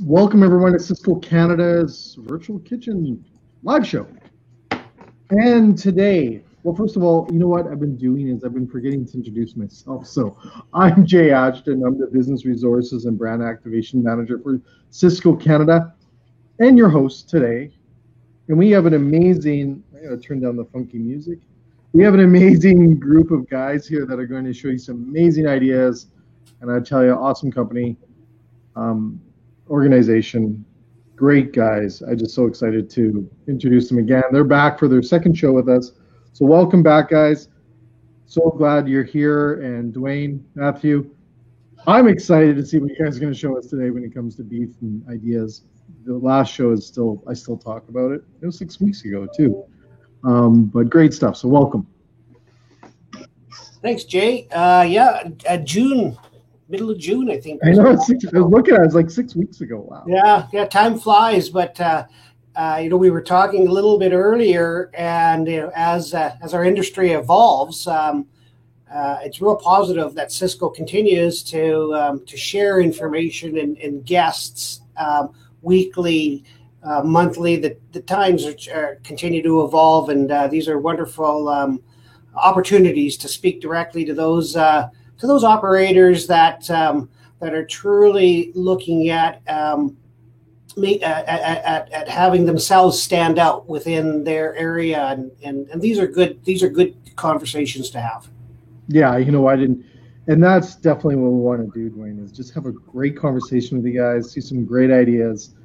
Welcome everyone to Cisco Canada's Virtual Kitchen live show. And today, well, first of all, you know what I've been doing is I've been forgetting to introduce myself. So I'm Jay Ashton. I'm the Business Resources and Brand Activation Manager for Cisco Canada and your host today. And we have an amazing, I gotta turn down the funky music. We have an amazing group of guys here that are going to show you some amazing ideas. And I tell you, awesome company. Organization, great guys. I'm just so excited to introduce them again. They're back for their second show with us. So welcome back, guys. So glad you're here. And Dwayne, Matthew, I'm excited to see what you guys are going to show us today when it comes to beef and ideas. The last show is I still talk about it. It was 6 weeks ago too. But great stuff. So welcome. Thanks, Jay. June. Middle of June, I think. I know. I was looking at it. It was like 6 weeks ago. Wow. Yeah. Time flies, but we were talking a little bit earlier, and as our industry evolves, it's real positive that Cisco continues to share information and guests weekly, monthly. The times continue to evolve, and these are wonderful opportunities to speak directly to those operators that are truly looking at having themselves stand out within their area, and these are good conversations to have. Yeah, and that's definitely what we want to do, Dwayne, is just have a great conversation with you guys, see some great ideas,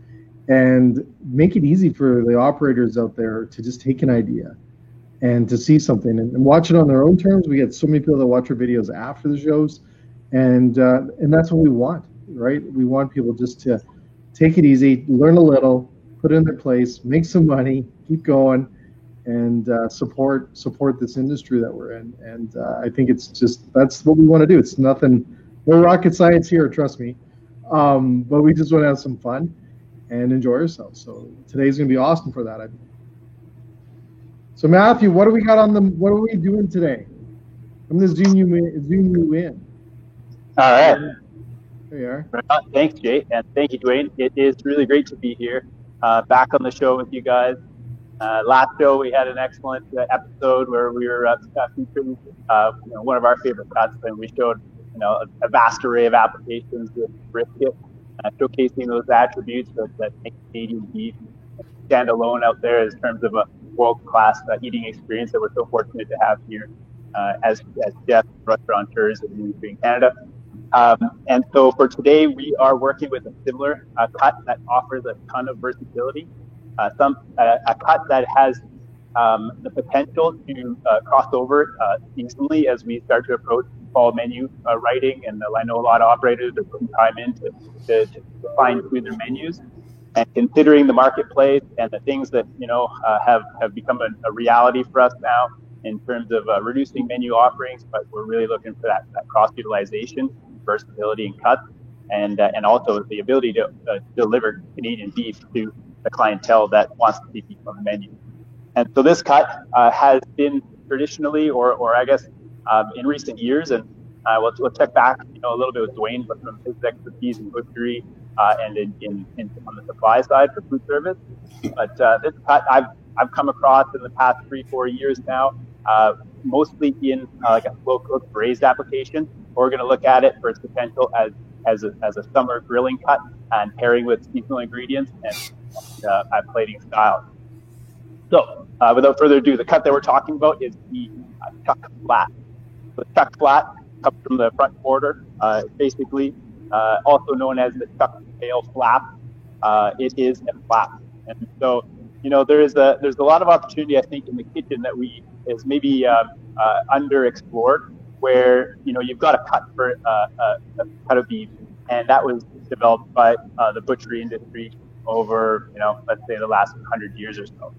and make it easy for the operators out there to just take an idea and to see something and watch it on their own terms. We get so many people that watch our videos after the shows, and that's what we want, right? We want people just to take it easy, learn a little, put it in their place, make some money, keep going, and support this industry that we're in. And I think that's what we want to do. It's nothing, no rocket science here, trust me. But we just want to have some fun and enjoy ourselves. So today's going to be awesome for that, I think. So Matthew, what do we got what are we doing today? I'm going to zoom you in. All right. There you are. Right. Thanks, Jay, and thank you, Dwayne. It is really great to be here, back on the show with you guys. Last show we had an excellent episode where we were featuring one of our favorite cuts, and we showed a vast array of applications with brisket, showcasing those attributes that make Canadian beef stand alone out there in terms of a world-class eating experience that we're so fortunate to have here as chefs, restaurateurs in the industry in Canada. And so for today, we are working with a similar cut that offers a ton of versatility, a cut that has the potential to cross over seasonally as we start to approach fall menu writing, and I know a lot of operators are putting time in to fine-tune their menus. And considering the marketplace and the things that have become a reality for us now in terms of reducing menu offerings, but we're really looking for that cross utilization, versatility, and cuts, and also the ability to deliver Canadian beef to the clientele that wants to see beef on the menu. And so this cut has been traditionally, or I guess in recent years, and we'll check back a little bit with Dwayne, but from his expertise in butchery and on the supply side for food service. But this cut I've come across in the past 3-4 years now, mostly in like a slow cooked braised application. We're going to look at it for its potential as a summer grilling cut and pairing with seasonal ingredients and plating style. So without further ado, the cut that we're talking about is the chuck flat. The chuck flat comes from the front quarter, basically also known as the chuck tail flap. It is a flap, and so there's a lot of opportunity, I think, in the kitchen that is maybe underexplored, where you've got a cut for a cut of beef, and that was developed by the butchery industry over let's say the last 100 years or so.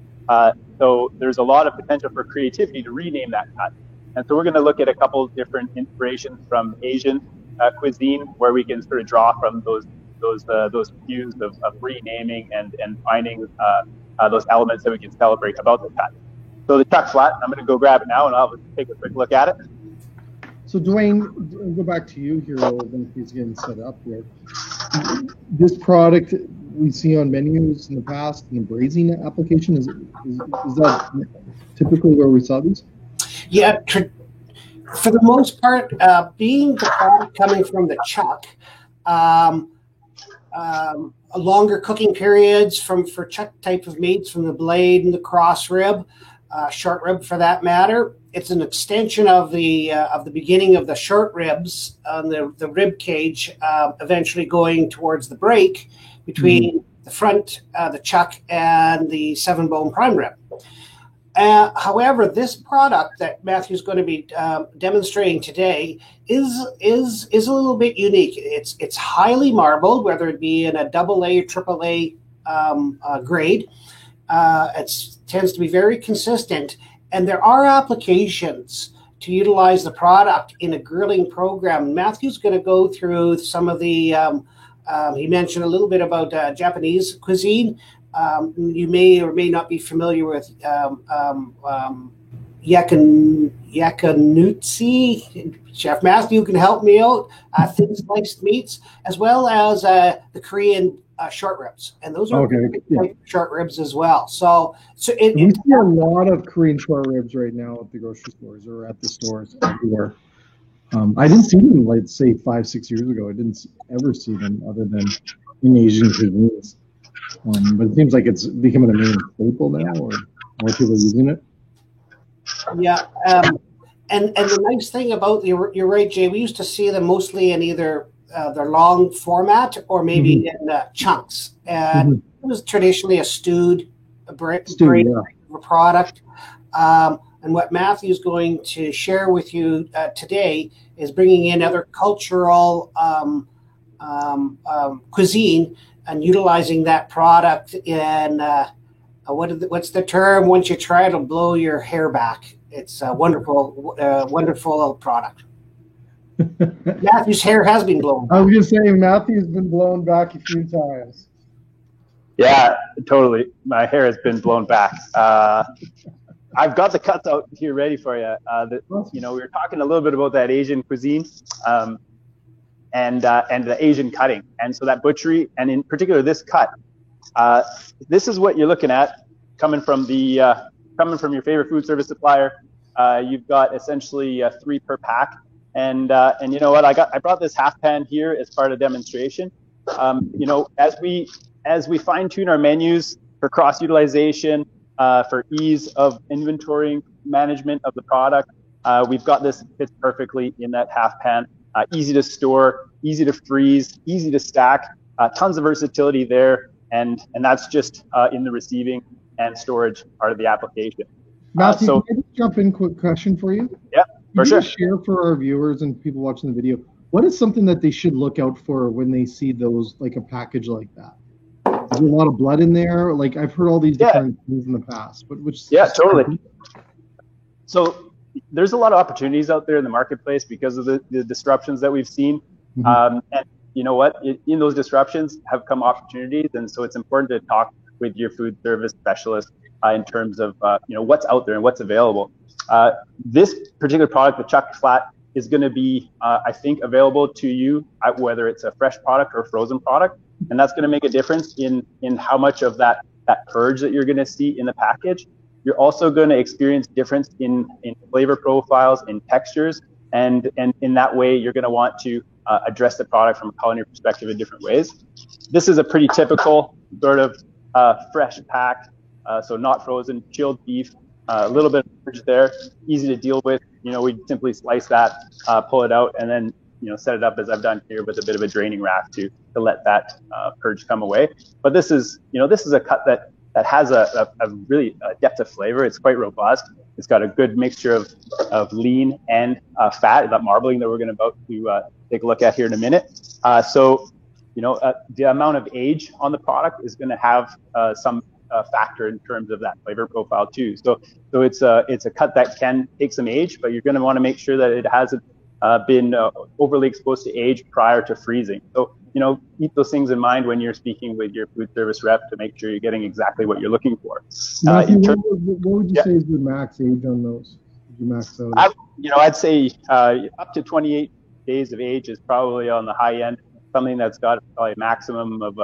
So there's a lot of potential for creativity to rename that cut, and so we're going to look at a couple of different inspirations from Asian cuisine, where we can sort of draw from those cues of renaming and finding those elements that we can celebrate about the cut. So the chuck flat, I'm going to go grab it now, and I'll take a quick look at it. So Dwayne, I'll go back to you here a little bit. He's getting set up here. this product we see on menus in the past in the braising application, is that typically where we saw these? Yeah, for the most part, being the product coming from the chuck, longer cooking periods for chuck type of meats, from the blade and the cross rib, short rib for that matter. It's an extension of the beginning of the short ribs on the rib cage, eventually going towards the break between the front, the chuck, and the 7-bone prime rib. However, this product that Matthew's going to be demonstrating today is a little bit unique. It's highly marbled, whether it be in a AA or AAA grade. It tends to be very consistent, and there are applications to utilize the product in a grilling program. Matthew's going to go through some of the. He mentioned a little bit about Japanese cuisine. You may or may not be familiar with yakinutsu. Chef Matthew can help me out. Thin sliced meats, as well as the Korean short ribs, and those are short ribs as well. So we see a lot of Korean short ribs right now at the grocery stores or at the stores everywhere. I didn't see them, like, say 5-6 years ago. I didn't ever see them other than in Asian cuisines. But it seems like it's becoming a main staple now, or more people using it. Yeah, and the nice thing about you're right, Jay. We used to see them mostly in either their long format or maybe in chunks, and it was traditionally a stewed product. And what Matthew's going to share with you today is bringing in other cultural cuisine and utilizing that product in what's the term? Once you try it, it'll blow your hair back. It's a wonderful product. Matthew's hair has been blown back. I was just saying, Matthew's been blown back a few times. Yeah, totally. My hair has been blown back. I've got the cuts out here ready for you. We were talking a little bit about that Asian cuisine and the Asian cutting. And so that butchery, and in particular this cut, this is what you're looking at coming from your favorite food service supplier. You've got essentially 3 per pack. And you know what? I brought this half pan here as part of demonstration. As we fine tune our menus for cross utilization, for ease of inventory management of the product, we've got this fits perfectly in that half pan. Easy to store, easy to freeze, easy to stack, tons of versatility there, and that's just in the receiving and storage part of the application. Matthew, can I just jump in? Quick question for you. Yeah, for sure. Share for our viewers and people watching the video, what is something that they should look out for when they see those, like a package like that? Is there a lot of blood in there? Like, I've heard all these different things in the past, but which? Yeah, totally. So there's a lot of opportunities out there in the marketplace because of the disruptions that we've seen. And you know what? In those disruptions have come opportunities, and so it's important to talk with your food service specialist in terms of what's out there and what's available. This particular product, the Chuck Flat, is going to be, I think, available to you whether it's a fresh product or a frozen product, and that's going to make a difference in how much of that purge that you're going to see in the package. You're also going to experience difference in flavor profiles, in textures, and in that way, you're going to want to address the product from a culinary perspective in different ways. This is a pretty typical sort of fresh pack, so not frozen, chilled beef, a little bit of purge there, easy to deal with. We simply slice that, pull it out, and then set it up as I've done here with a bit of a draining rack to let that purge come away. But this is a cut that has a really depth of flavor. It's quite robust. It's got a good mixture of lean and fat, that marbling that we're going to take a look at here in a minute. So the amount of age on the product is going to have some factor in terms of that flavor profile too. So it's a cut that can take some age, but you're going to want to make sure that it hasn't been overly exposed to age prior to freezing. So keep those things in mind when you're speaking with your food service rep to make sure you're getting exactly what you're looking for. Matthew, what would you say is the max age on those? Did you max out? I'd say up to 28 days of age is probably on the high end. something that's got probably a maximum of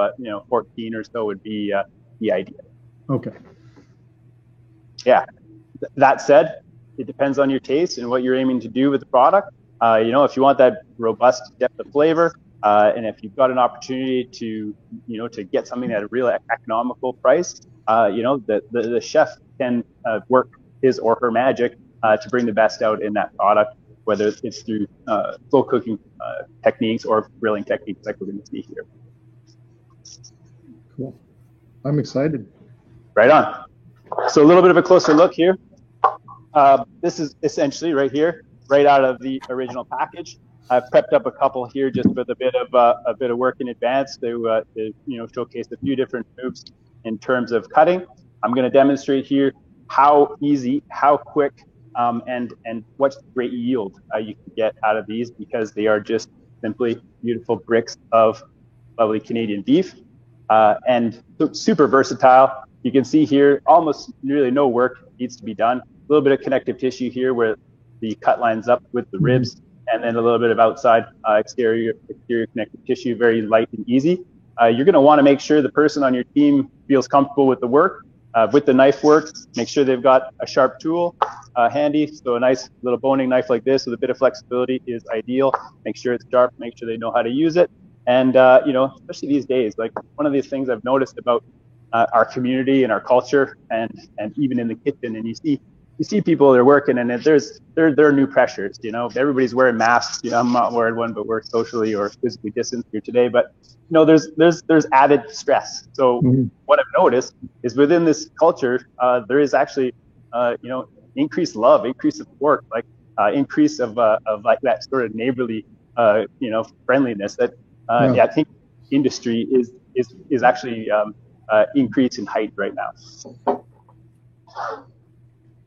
14 or so would be the idea. Okay. Yeah. That said, it depends on your taste and what you're aiming to do with the product. If you want that robust depth of flavor, and if you've got an opportunity to get something at a real economical price, the chef can work his or her magic to bring the best out in that product, whether it's through slow cooking techniques or grilling techniques like we're going to see here. Cool. I'm excited. Right on. So a little bit of a closer look here. This is essentially right here, right out of the original package. I've prepped up a couple here just with a bit of work in advance to showcase a few different moves in terms of cutting. I'm going to demonstrate here how easy, how quick, and what great yield you can get out of these, because they are just simply beautiful bricks of lovely Canadian beef, and super versatile. You can see here almost really no work needs to be done. A little bit of connective tissue here where the cut lines up with the ribs, and then a little bit of outside exterior connective tissue, very light and easy. You're going to want to make sure the person on your team feels comfortable with the work, with the knife work. Make sure they've got a sharp tool handy. So a nice little boning knife like this with a bit of flexibility is ideal. Make sure it's sharp. Make sure they know how to use it. And especially these days, like one of these things I've noticed about our community and our culture, and even in the kitchen, and you see people that are working, and there are new pressures. Everybody's wearing masks. I'm not wearing one, but we're socially or physically distanced here today. But there's added stress. So what I've noticed is within this culture, there is actually increased love, increased support, like increase of like that sort of neighborly friendliness that I think industry is actually increased in height right now.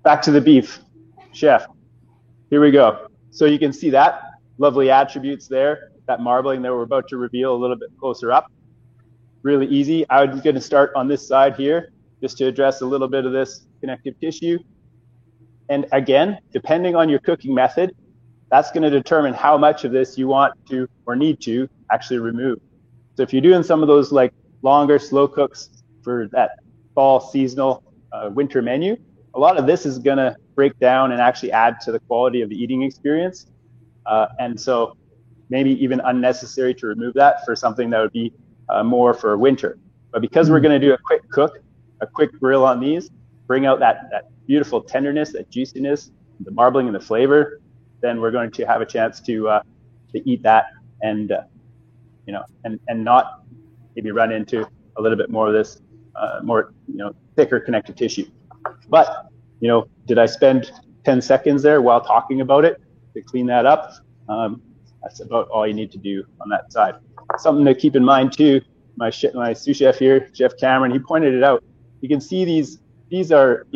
Back to the beef, chef. Here we go. So you can see that lovely attributes there, that marbling that we're about to reveal a little bit closer up. Really easy. I'm going to start on this side here just to address a little bit of this connective tissue. And again, depending on your cooking method, that's going to determine how much of this you want to or need to actually remove. So if you're doing some of those like longer slow cooks for that fall seasonal winter menu, a lot of this is going to break down and actually add to the quality of the eating experience. And so maybe even unnecessary to remove that for something that would be more for winter. But because we're going to do a quick cook, a quick grill on these, bring out that beautiful tenderness, that juiciness, the marbling and the flavor, then we're going to have a chance to eat that and not maybe run into a little bit more of this more thicker connective tissue. But did I spend 10 seconds there while talking about it to clean that up? That's about all you need to do on that side. Something to keep in mind too, my sous chef here, Jeff Cameron, he pointed it out. You can see these are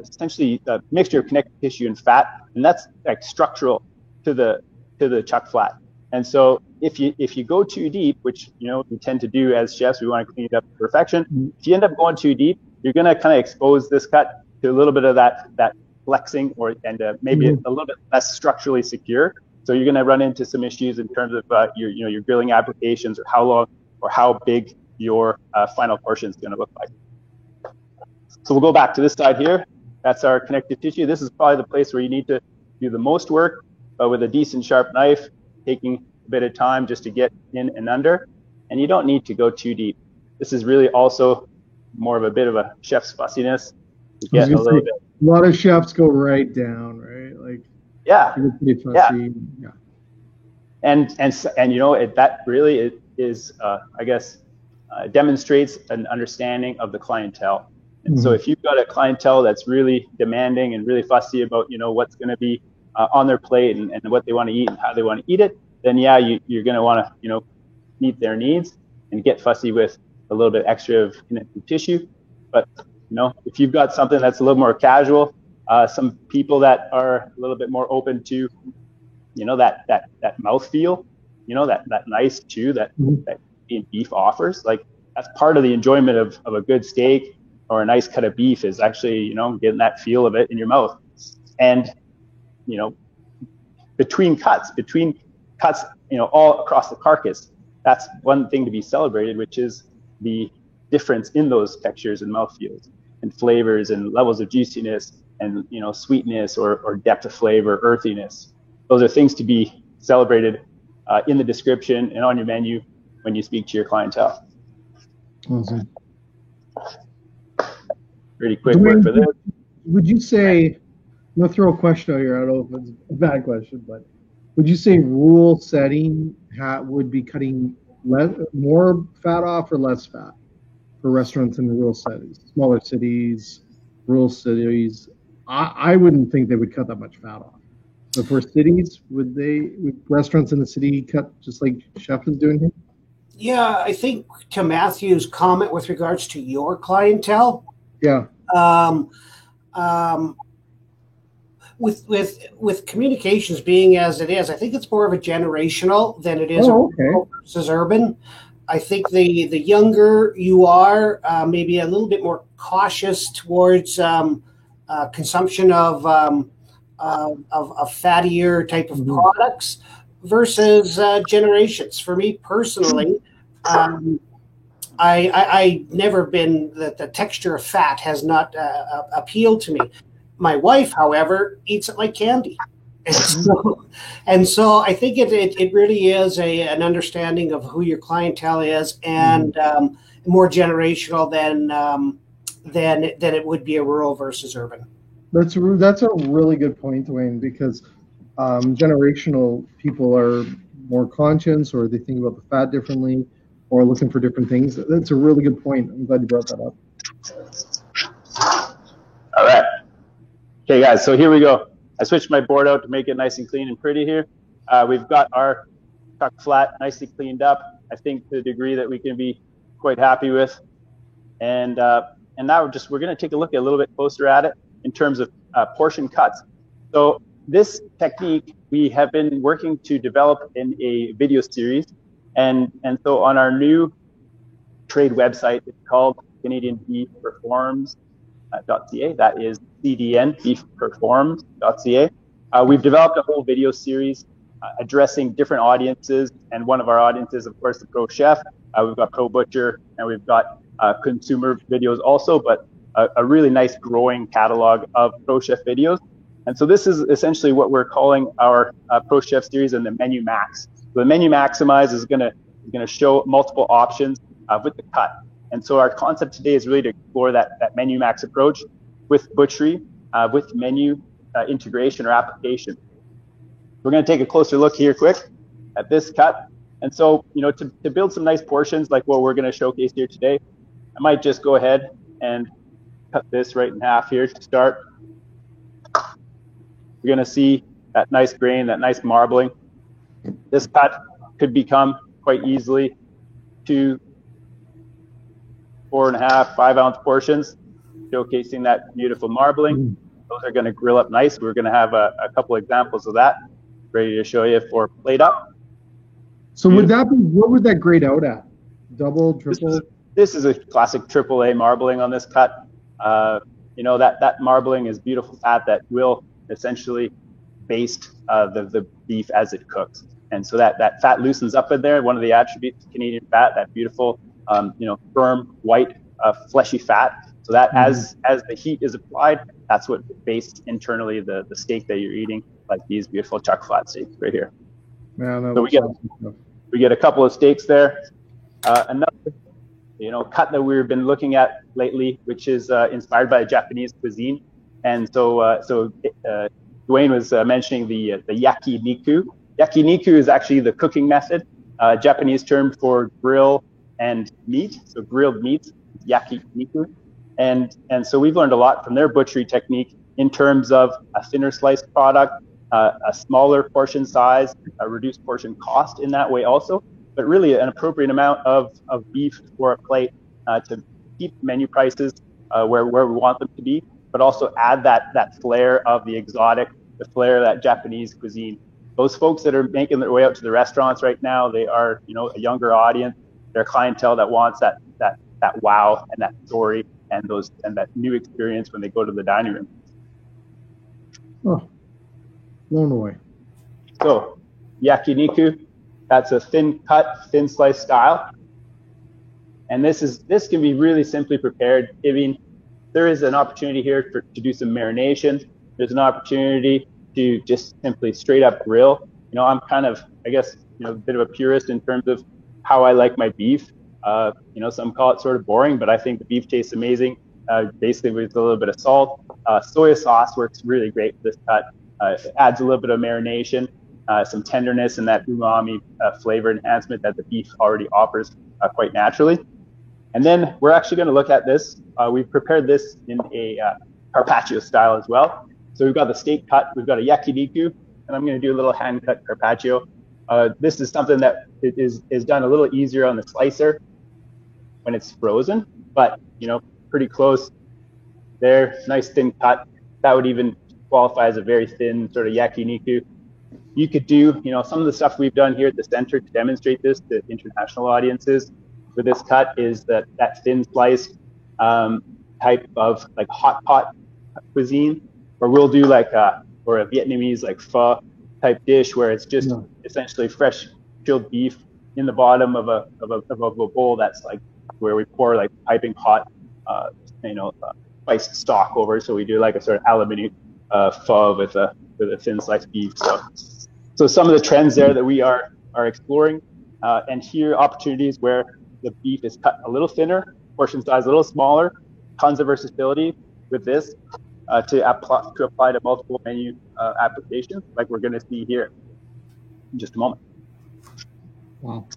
essentially a mixture of connective tissue and fat, and that's like structural to the chuck flat. And so if you go too deep, which we tend to do as chefs, we want to clean it up to perfection. If you end up going too deep, you're going to kind of expose this cut to a little bit of that flexing, and maybe a little bit less structurally secure. So you're going to run into some issues in terms of your grilling applications, or how long or how big your final portion is going to look like. So we'll go back to this side here. That's our connective tissue. This is probably the place where you need to do the most work, but with a decent sharp knife, taking a bit of time just to get in and under. And you don't need to go too deep. This is really also more of a bit of a chef's fussiness. You get a little bit. A lot of chefs go right down, right? Like, yeah, pretty fussy. Yeah. And that really is I guess demonstrates an understanding of the clientele. And so if you've got a clientele that's really demanding and really fussy about what's going to be on their plate and what they want to eat and how they want to eat it, then you're going to want to meet their needs and get fussy with a little bit extra of connective tissue. But if you've got something that's a little more casual, some people that are a little bit more open to that mouthfeel, that nice chew that beef offers, like that's part of the enjoyment of a good steak or a nice cut of beef, is actually getting that feel of it in your mouth. And between cuts all across the carcass, that's one thing to be celebrated, which is the difference in those textures and mouthfeels and flavors and levels of juiciness and, you know, sweetness or depth of flavor, earthiness. Those are things to be celebrated in the description and on your menu when you speak to your clientele. Awesome. Pretty quick word for this. Would you say, I'm going to throw a question out here, I don't know if it's a bad question, but would you say rural setting would be cutting more fat off or less fat for restaurants in rural settings, smaller cities, rural cities? I wouldn't think they would cut that much fat off. So for cities, would restaurants in the city cut just like Chef is doing here? Yeah, I think to Matthew's comment with regards to your clientele. Yeah. With communications being as it is, I think it's more of a generational than it is rural versus urban. I think the younger you are, maybe a little bit more cautious towards consumption of fattier type of products versus generations. For me personally, I never been the texture of fat has not appealed to me. My wife, however, eats it like candy. And so I think it really is an understanding of who your clientele is and more generational than it would be a rural versus urban. That's a really good point, Dwayne, because generational people are more conscious, or they think about the fat differently, or looking for different things. That's a really good point. I'm glad you brought that up. All right. Okay, guys, so here we go. I switched my board out to make it nice and clean and pretty here. We've got our chuck flat nicely cleaned up, I think to the degree that we can be quite happy with. And now we're going to take a look a little bit closer at it in terms of portion cuts. So this technique we have been working to develop in a video series. And so on our new trade website, it's called Canadian Beef Performs.ca. That is CDN, beefperforms.ca. We've developed a whole video series addressing different audiences, and one of our audiences, of course, the pro chef. We've got pro butcher, and we've got consumer videos also, but a really nice growing catalog of pro chef videos. And so this is essentially what we're calling our pro chef series and the Menu Max. So the Menu Maximize is going to show multiple options with the cut. And so our concept today is really to explore that Menu Max approach with butchery, with menu integration or application. We're going to take a closer look here quick at this cut. And so, you know, to build some nice portions like what we're going to showcase here today, I might just go ahead and cut this right in half here to start. You're going to see that nice grain, that nice marbling. This cut could become quite easily 2, 4.5, 5-ounce portions, showcasing that beautiful marbling. Those are going to grill up nice. We're going to have a couple examples of that ready to show you for plate up. So what would that grade out at? Double, triple? This is a classic AAA marbling on this cut. You know, that marbling is beautiful fat that will essentially baste the beef as it cooks. And so that fat loosens up in there. One of the attributes of Canadian fat, that beautiful, you know, firm, white, fleshy fat. So that as the heat is applied, that's what bastes internally the steak that you're eating, like these beautiful chuck flat steaks right here. Man, so we get a couple of steaks there. Another, you know, cut that we've been looking at lately, which is inspired by Japanese cuisine. And so Dwayne was mentioning the yakiniku. Yakiniku is actually the cooking method, Japanese term for grill and meat. So grilled meat, yakiniku. And so we've learned a lot from their butchery technique in terms of a thinner sliced product, a smaller portion size, a reduced portion cost in that way also, but really an appropriate amount of beef for a plate to keep menu prices where we want them to be, but also add that flair of the exotic, the flair of that Japanese cuisine. Those folks that are making their way out to the restaurants right now, they are, you know, a younger audience. They're clientele that wants that wow and that story and that new experience when they go to the dining room. Oh, blown away. So, yakiniku, That's a thin cut, thin slice style. And this can be really simply prepared. There is an opportunity here to do some marination. There's an opportunity to just simply straight up grill. I'm kind of, I guess, a bit of a purist in terms of how I like my beef. Some call it sort of boring, but I think the beef tastes amazing. Basically with a little bit of salt. Soy sauce works really great for this cut. It adds a little bit of marination, some tenderness, and that umami flavor enhancement that the beef already offers quite naturally. And then we're actually going to look at this. We've prepared this in a carpaccio style as well. So we've got the steak cut, we've got a yakiniku, and I'm going to do a little hand cut carpaccio. This is something that is done a little easier on the slicer when it's frozen, but pretty close there. Nice thin cut. That would even qualify as a very thin sort of yakiniku. You could do some of the stuff we've done here at the center to demonstrate this to international audiences with this cut is that thin slice type of like hot pot cuisine, or we'll do like a Vietnamese like pho type dish where it's just essentially fresh chilled beef in the bottom of a bowl that's like where we pour like piping hot spiced stock over. So we do like a sort of a la minute pho with a thin sliced beef. So some of the trends there that we are exploring, and here opportunities where the beef is cut a little thinner, portion size a little smaller, tons of versatility with this to apply to multiple menu applications like we're going to see here in just a moment. Wow.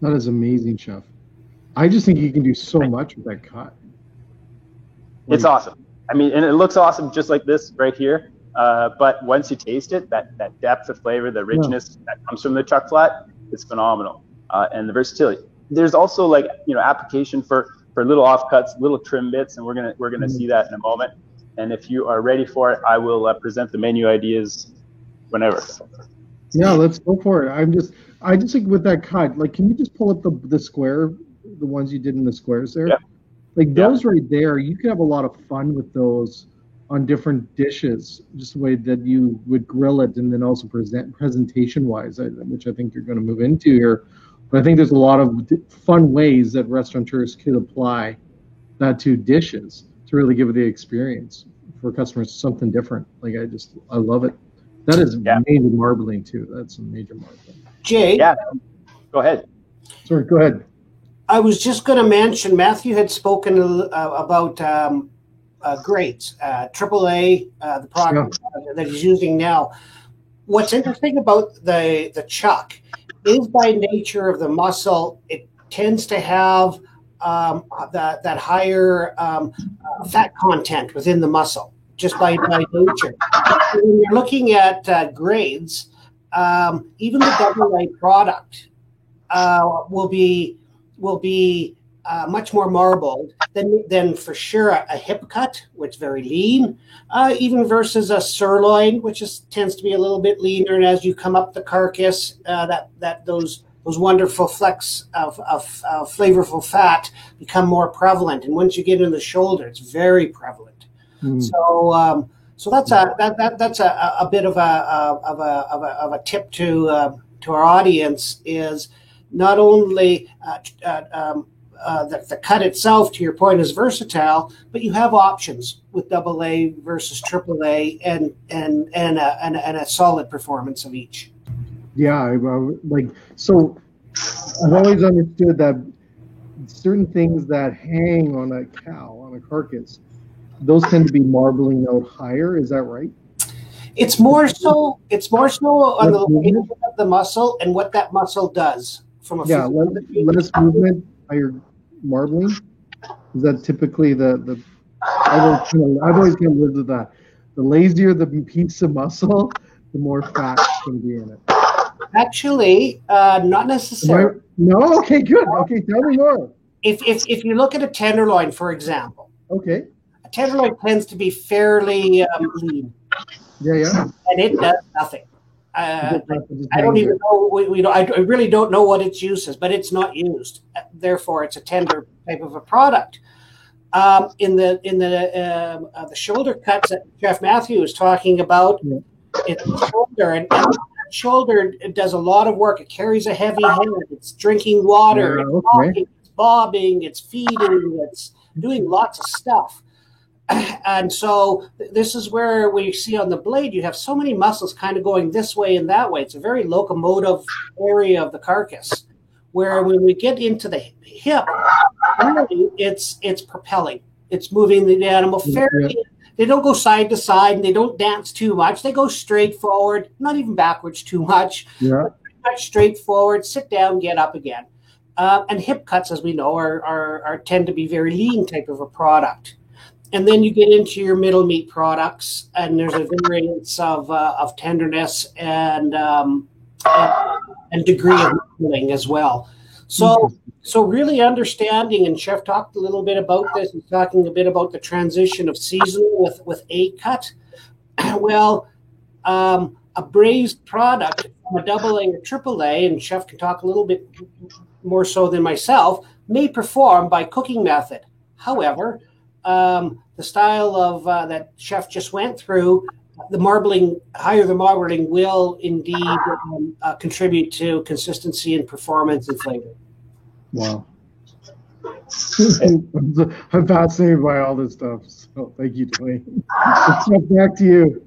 That is amazing, Chef. I just think you can do so much with that cut. It's awesome. I mean, and it looks awesome just like this right here. But once you taste it, that depth of flavor, the richness that comes from the chuck flat is phenomenal. And the versatility. There's also like application for little offcuts, little trim bits, and we're gonna see that in a moment. And if you are ready for it, I will present the menu ideas whenever. Yeah, let's go for it. I just think with that cut, like, can you just pull up the square, the ones you did in the squares there? Yeah. Like those right there, you could have a lot of fun with those on different dishes, just the way that you would grill it, and then also presentation-wise, which I think you're going to move into here. But I think there's a lot of fun ways that restaurateurs could apply that to dishes to really give the experience for customers something different. Like I love it. That is major marbling too. That's some major marbling. Jay? Yeah, go ahead. Sorry, go ahead. I was just going to mention, Matthew had spoken about grades, AAA, the product that he's using now. What's interesting about the chuck is by nature of the muscle, it tends to have that higher fat content within the muscle, just by nature. When you're looking at grades, even the AA product will be much more marbled than for sure a hip cut, which is very lean, even versus a sirloin, which tends to be a little bit leaner. And as you come up the carcass, those wonderful flecks of flavorful fat become more prevalent. And once you get into the shoulder, it's very prevalent. So that's a bit of a tip to our audience is not only the cut itself, to your point, is versatile, but you have options with AA versus AAA and a solid performance of each. Yeah, so I've always understood that certain things that hang on a cow, on a carcass, those tend to be marbling out higher. Is that right? It's more so on the location of the muscle and what that muscle does from a less movement, higher marbling. Is that typically the I've always kind of lived with that. The lazier the piece of muscle, the more fat can be in it. Actually, not necessarily. No? Okay, good. Okay, tell me more. If you look at a tenderloin, for example. Okay. A tenderloin tends to be fairly lean. Yeah. And it does nothing. I don't even know. I really don't know what its use is, but it's not used. Therefore, it's a tender type of a product. In the shoulder cuts that Chef Matthew was talking about, it's the shoulder, and shoulder does a lot of work. It carries a heavy head. It's drinking water. It's walking, it's bobbing. It's feeding. It's doing lots of stuff. And so this is where we see on the blade, you have so many muscles kind of going this way and that way. It's a very locomotive area of the carcass, where when we get into the hip, really it's propelling. It's moving the animal fairly. They don't go side to side and they don't dance too much. They go straight forward, not even backwards too much, but pretty much straight forward, sit down, get up again. And hip cuts, as we know, are tend to be very lean type of a product. And then you get into your middle meat products, and there's a variance of tenderness and degree of muscling as well. So really understanding, and Chef talked a little bit about this. He's talking a bit about the transition of seasoning with a cut. Well, a braised product from a AA or AAA, and Chef can talk a little bit more so than myself, may perform by cooking method. However, the style of that Chef just went through, the marbling will indeed contribute to consistency and performance and flavor. Wow. I'm fascinated by all this stuff. So thank you, Dwayne. Back to you.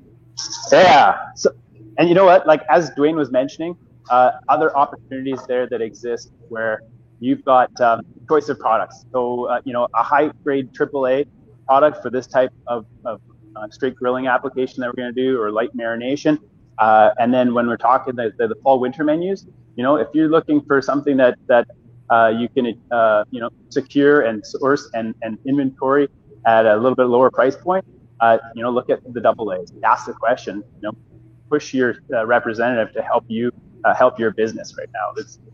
Yeah. So, and you know what? Like as Dwayne was mentioning, other opportunities there that exist where you've got choice of products. So a high grade AAA product for this type of straight grilling application that we're going to do, or light marination. And then when we're talking the fall winter menus, if you're looking for something that you can secure and source and inventory at a little bit lower price point, look at the AA's. Ask the question. Push your representative to help you help your business right now.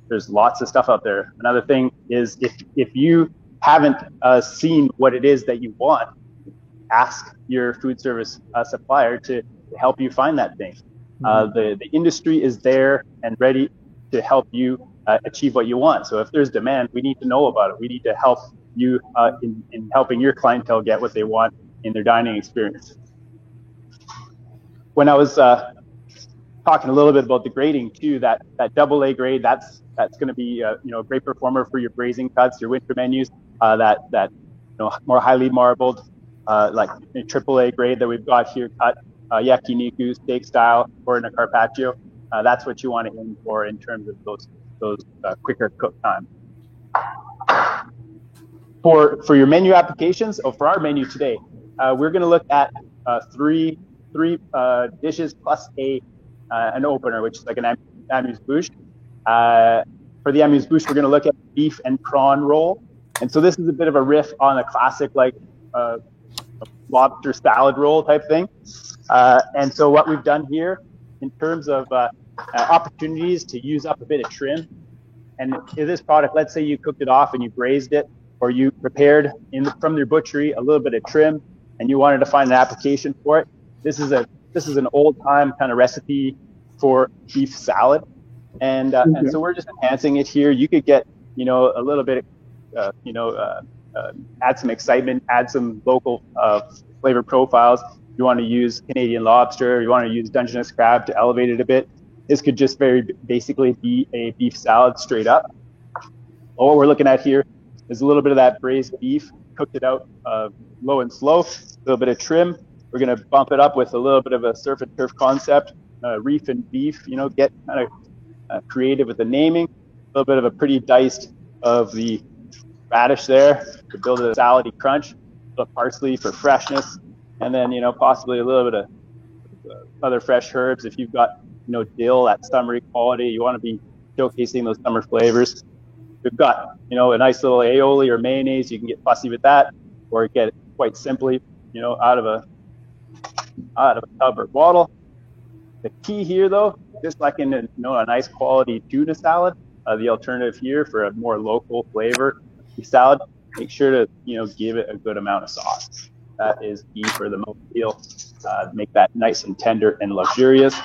There's lots of stuff out there. Another thing is if you haven't seen what it is that you want, ask your food service supplier to help you find that thing. The industry is there and ready to help you achieve what you want. So if there's demand, we need to know about it. We need to help you in helping your clientele get what they want in their dining experience. When I was talking a little bit about the grading too, that AA grade, that's going to be a great performer for your braising cuts, your winter menus. That more highly marbled, like a AAA grade that we've got here, cut yakiniku steak style or in a carpaccio. That's what you want to aim for in terms of those quicker cook time. For your menu applications, for our menu today, we're going to look at three dishes plus an opener, which is like an amuse-bouche. For the amuse-bouche, we're going to look at beef and prawn roll. And so this is a bit of a riff on a classic lobster salad roll type thing. And so what we've done here in terms of opportunities to use up a bit of trim, and in this product, let's say you cooked it off and you braised it, or you prepared from your butchery a little bit of trim, and you wanted to find an application for it. This is an old time kind of recipe for beef salad, and so we're just enhancing it here. You could get a little bit add some excitement, add some local flavor profiles. You want to use Canadian lobster, you want to use Dungeness crab to elevate it a bit. This could just very basically be a beef salad straight up. Well, what we're looking at here is a little bit of that braised beef, cooked it out low and slow, a little bit of trim. We're going to bump it up with a little bit of a surf and turf concept, reef and beef, get kind of creative with the naming, a little bit of a pretty diced of the radish there to build a salady crunch, a little parsley for freshness, and then possibly a little bit of other fresh herbs. If you've got dill, that summery quality, you want to be showcasing those summer flavors. We've got a nice little aioli or mayonnaise. You can get fussy with that, or get it quite simply out of a tub or bottle. The key here though, just like in a nice quality tuna salad, the alternative here for a more local flavor salad, make sure to give it a good amount of sauce. That is key for the mouthfeel. Make that nice and tender and luxurious.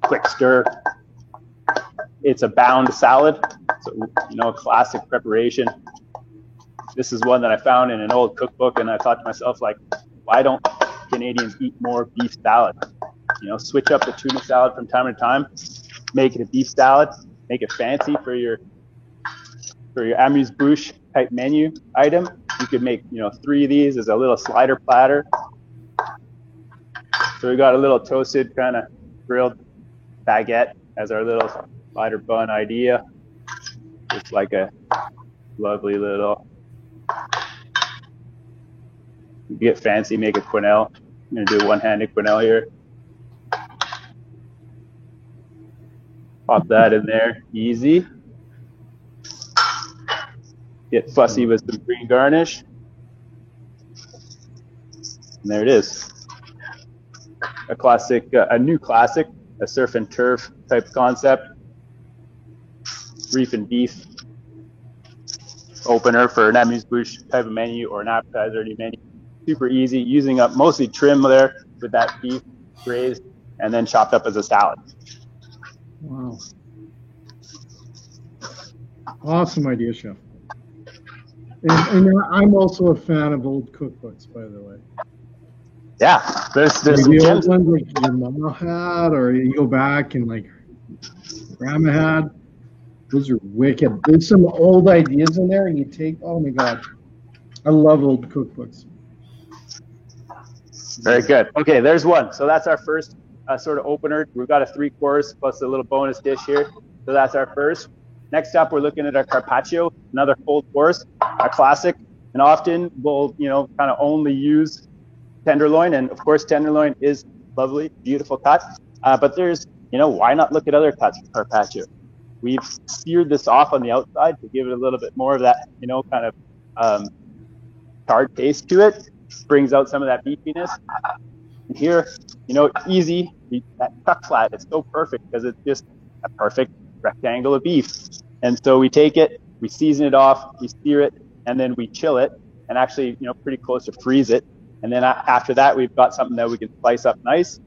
Quick stir. It's a bound salad, so classic preparation. This is one that I found in an old cookbook, and I thought to myself, why don't Canadians eat more beef salad? switch up the tuna salad from time to time, make it a beef salad, make it fancy for your amuse-bouche type menu item. You could make 3 of these as a little slider platter. So we got a little toasted kind of grilled baguette as our little slider bun idea. It's like a lovely little, you get fancy, make a quenelle. I'm gonna do a one-handed quenelle here. Pop that in there, easy. Get fussy with some green garnish. And there it is. A classic, a new classic, a surf and turf type concept. Reef and beef opener for an amuse-bouche type of menu or an appetizer menu. Super easy, using up mostly trim there with that beef braised and then chopped up as a salad. Wow. Awesome idea, Chef. And I'm also a fan of old cookbooks, by the way. Yeah, there's the old ones like your mama had, or you go back and like grandma had. Those are wicked. There's some old ideas in there, and you take. Oh my god, I love old cookbooks. Very good. Okay, there's one. So that's our first sort of opener. We've got a 3-course plus a little bonus dish here. So that's our first. Next up, we're looking at our carpaccio, another cold course, a classic. And often we'll, kind of only use tenderloin. And of course, tenderloin is lovely, beautiful cut. But there's, why not look at other cuts for carpaccio? We've seared this off on the outside to give it a little bit more of that, kind of tart taste to it. Brings out some of that beefiness. And here, easy, that chuck flat is so perfect because it's just a perfect rectangle of beef. And so we take it, we season it off, we sear it, and then we chill it, and actually, pretty close to freeze it. And then after that, we've got something that we can slice up nice.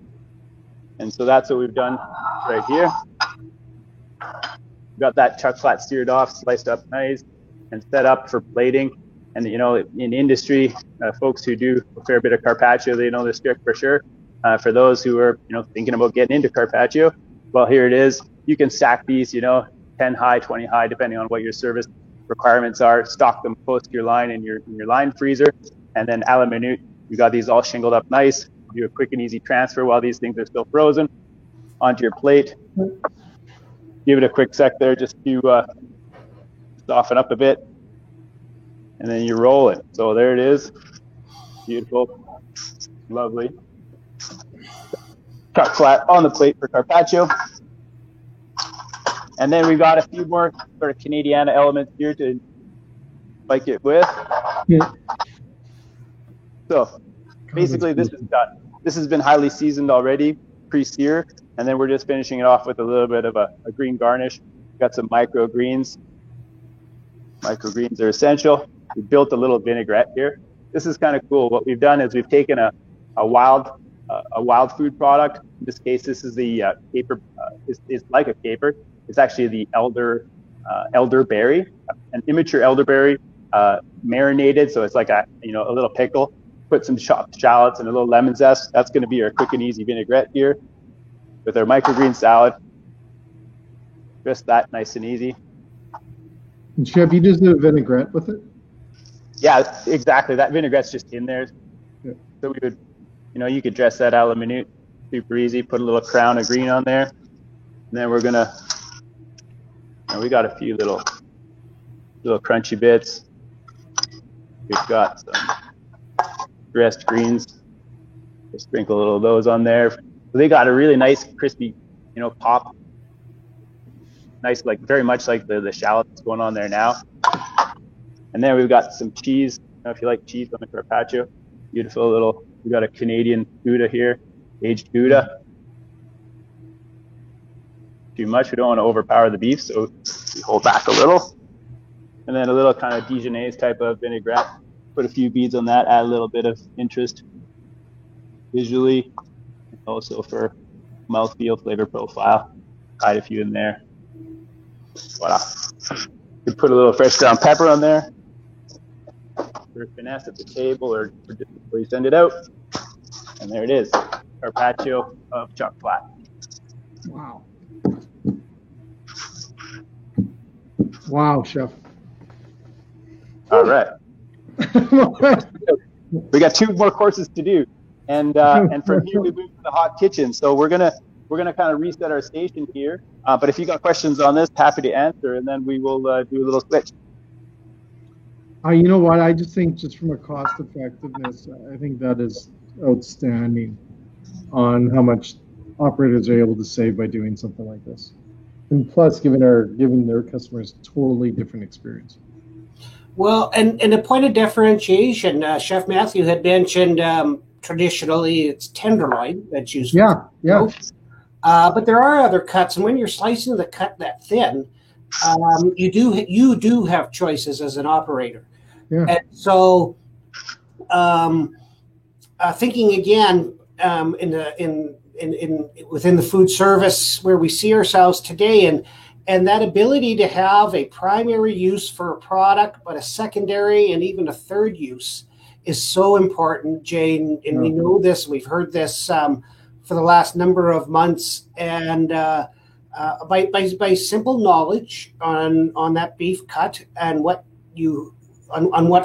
And so that's what we've done right here. We've got that chuck flat seared off, sliced up nice, and set up for plating. And, in industry, folks who do a fair bit of carpaccio, they know this trick for sure. For those who are, thinking about getting into carpaccio, well, here it is. You can stack these, 10 high, 20 high, depending on what your service requirements are. Stock them close to your line in your line freezer. And then a la minute, you got these all shingled up nice. Do a quick and easy transfer while these things are still frozen onto your plate. Give it a quick sec there just to soften up a bit. And then you roll it. So there it is. Beautiful. Lovely. Cut flat on the plate for carpaccio. And then we've got a few more sort of Canadiana elements here to like it with. Yeah. So basically this is done. This has been highly seasoned already, pre-sear. And then we're just finishing it off with a little bit of a green garnish. Got some microgreens. Microgreens are essential. We built a little vinaigrette here. This is kind of cool. What we've done is we've taken a wild food product. In this case, this is the caper. It's like a caper. It's actually the elderberry, an immature elderberry, marinated. So it's like a little pickle. Put some chopped shallots and a little lemon zest. That's going to be our quick and easy vinaigrette here with our microgreen salad. Just that nice and easy. And Chef, you just did a vinaigrette with it? Yeah, exactly. That vinaigrette's just in there. Yeah. So we would, you could dress that a la minute, super easy. Put a little crown of green on there. And then we're gonna, we got a few little crunchy bits. We've got some dressed greens. Just sprinkle a little of those on there. So they got a really nice crispy, pop. Nice, like very much like the shallot that's going on there now. And then we've got some cheese. If you like cheese on the carpaccio, beautiful little. We got a Canadian Gouda here, aged Gouda. Too much, we don't want to overpower the beef, so we hold back a little. And then a little kind of Dijonnaise type of vinaigrette. Put a few beads on that, add a little bit of interest visually, and also for mouthfeel, flavor profile. Hide a few in there. Voila. You put a little fresh ground pepper on there. For finesse at the table or before you send it out. And there it is. carpaccio of chuck flat. Wow. Wow, chef. All right. We got 2 more courses to do, and from here we move to the hot kitchen. So we're gonna kind of reset our station here. But if you got questions on this, happy to answer, and then we will do a little switch. You know what? I just think just from a cost effectiveness, I think that is outstanding on how much operators are able to save by doing something like this. And plus, giving their customers a totally different experience. Well, and a point of differentiation, Chef Matthew had mentioned traditionally it's tenderloin that's used. Yeah. But there are other cuts, and when you're slicing the cut that thin, you do have choices as an operator. Yeah. And so, thinking again within the food service where we see ourselves today, and that ability to have a primary use for a product, but a secondary and even a third use is so important, Jane. And we know this, we've heard this for the last number of months. And by simple knowledge on that beef cut and what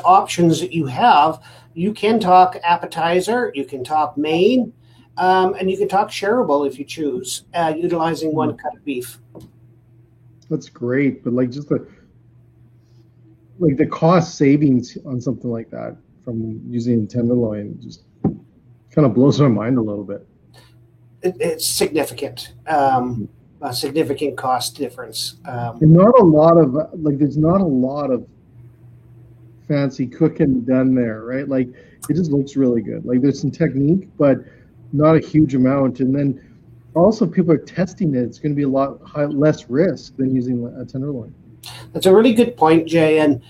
options that you have, you can talk appetizer, you can talk main, and you can talk shareable if you choose, utilizing one cut of beef. That's great, but just the cost savings on something like that from using tenderloin just kind of blows my mind a little bit. It's significant, a significant cost difference. And not a lot of there's not a lot of fancy cooking done there, right? It just looks really good. There's some technique, but not a huge amount. And then also people are testing it. It's going to be a lot less risk than using a tenderloin. That's a really good point, Jay. And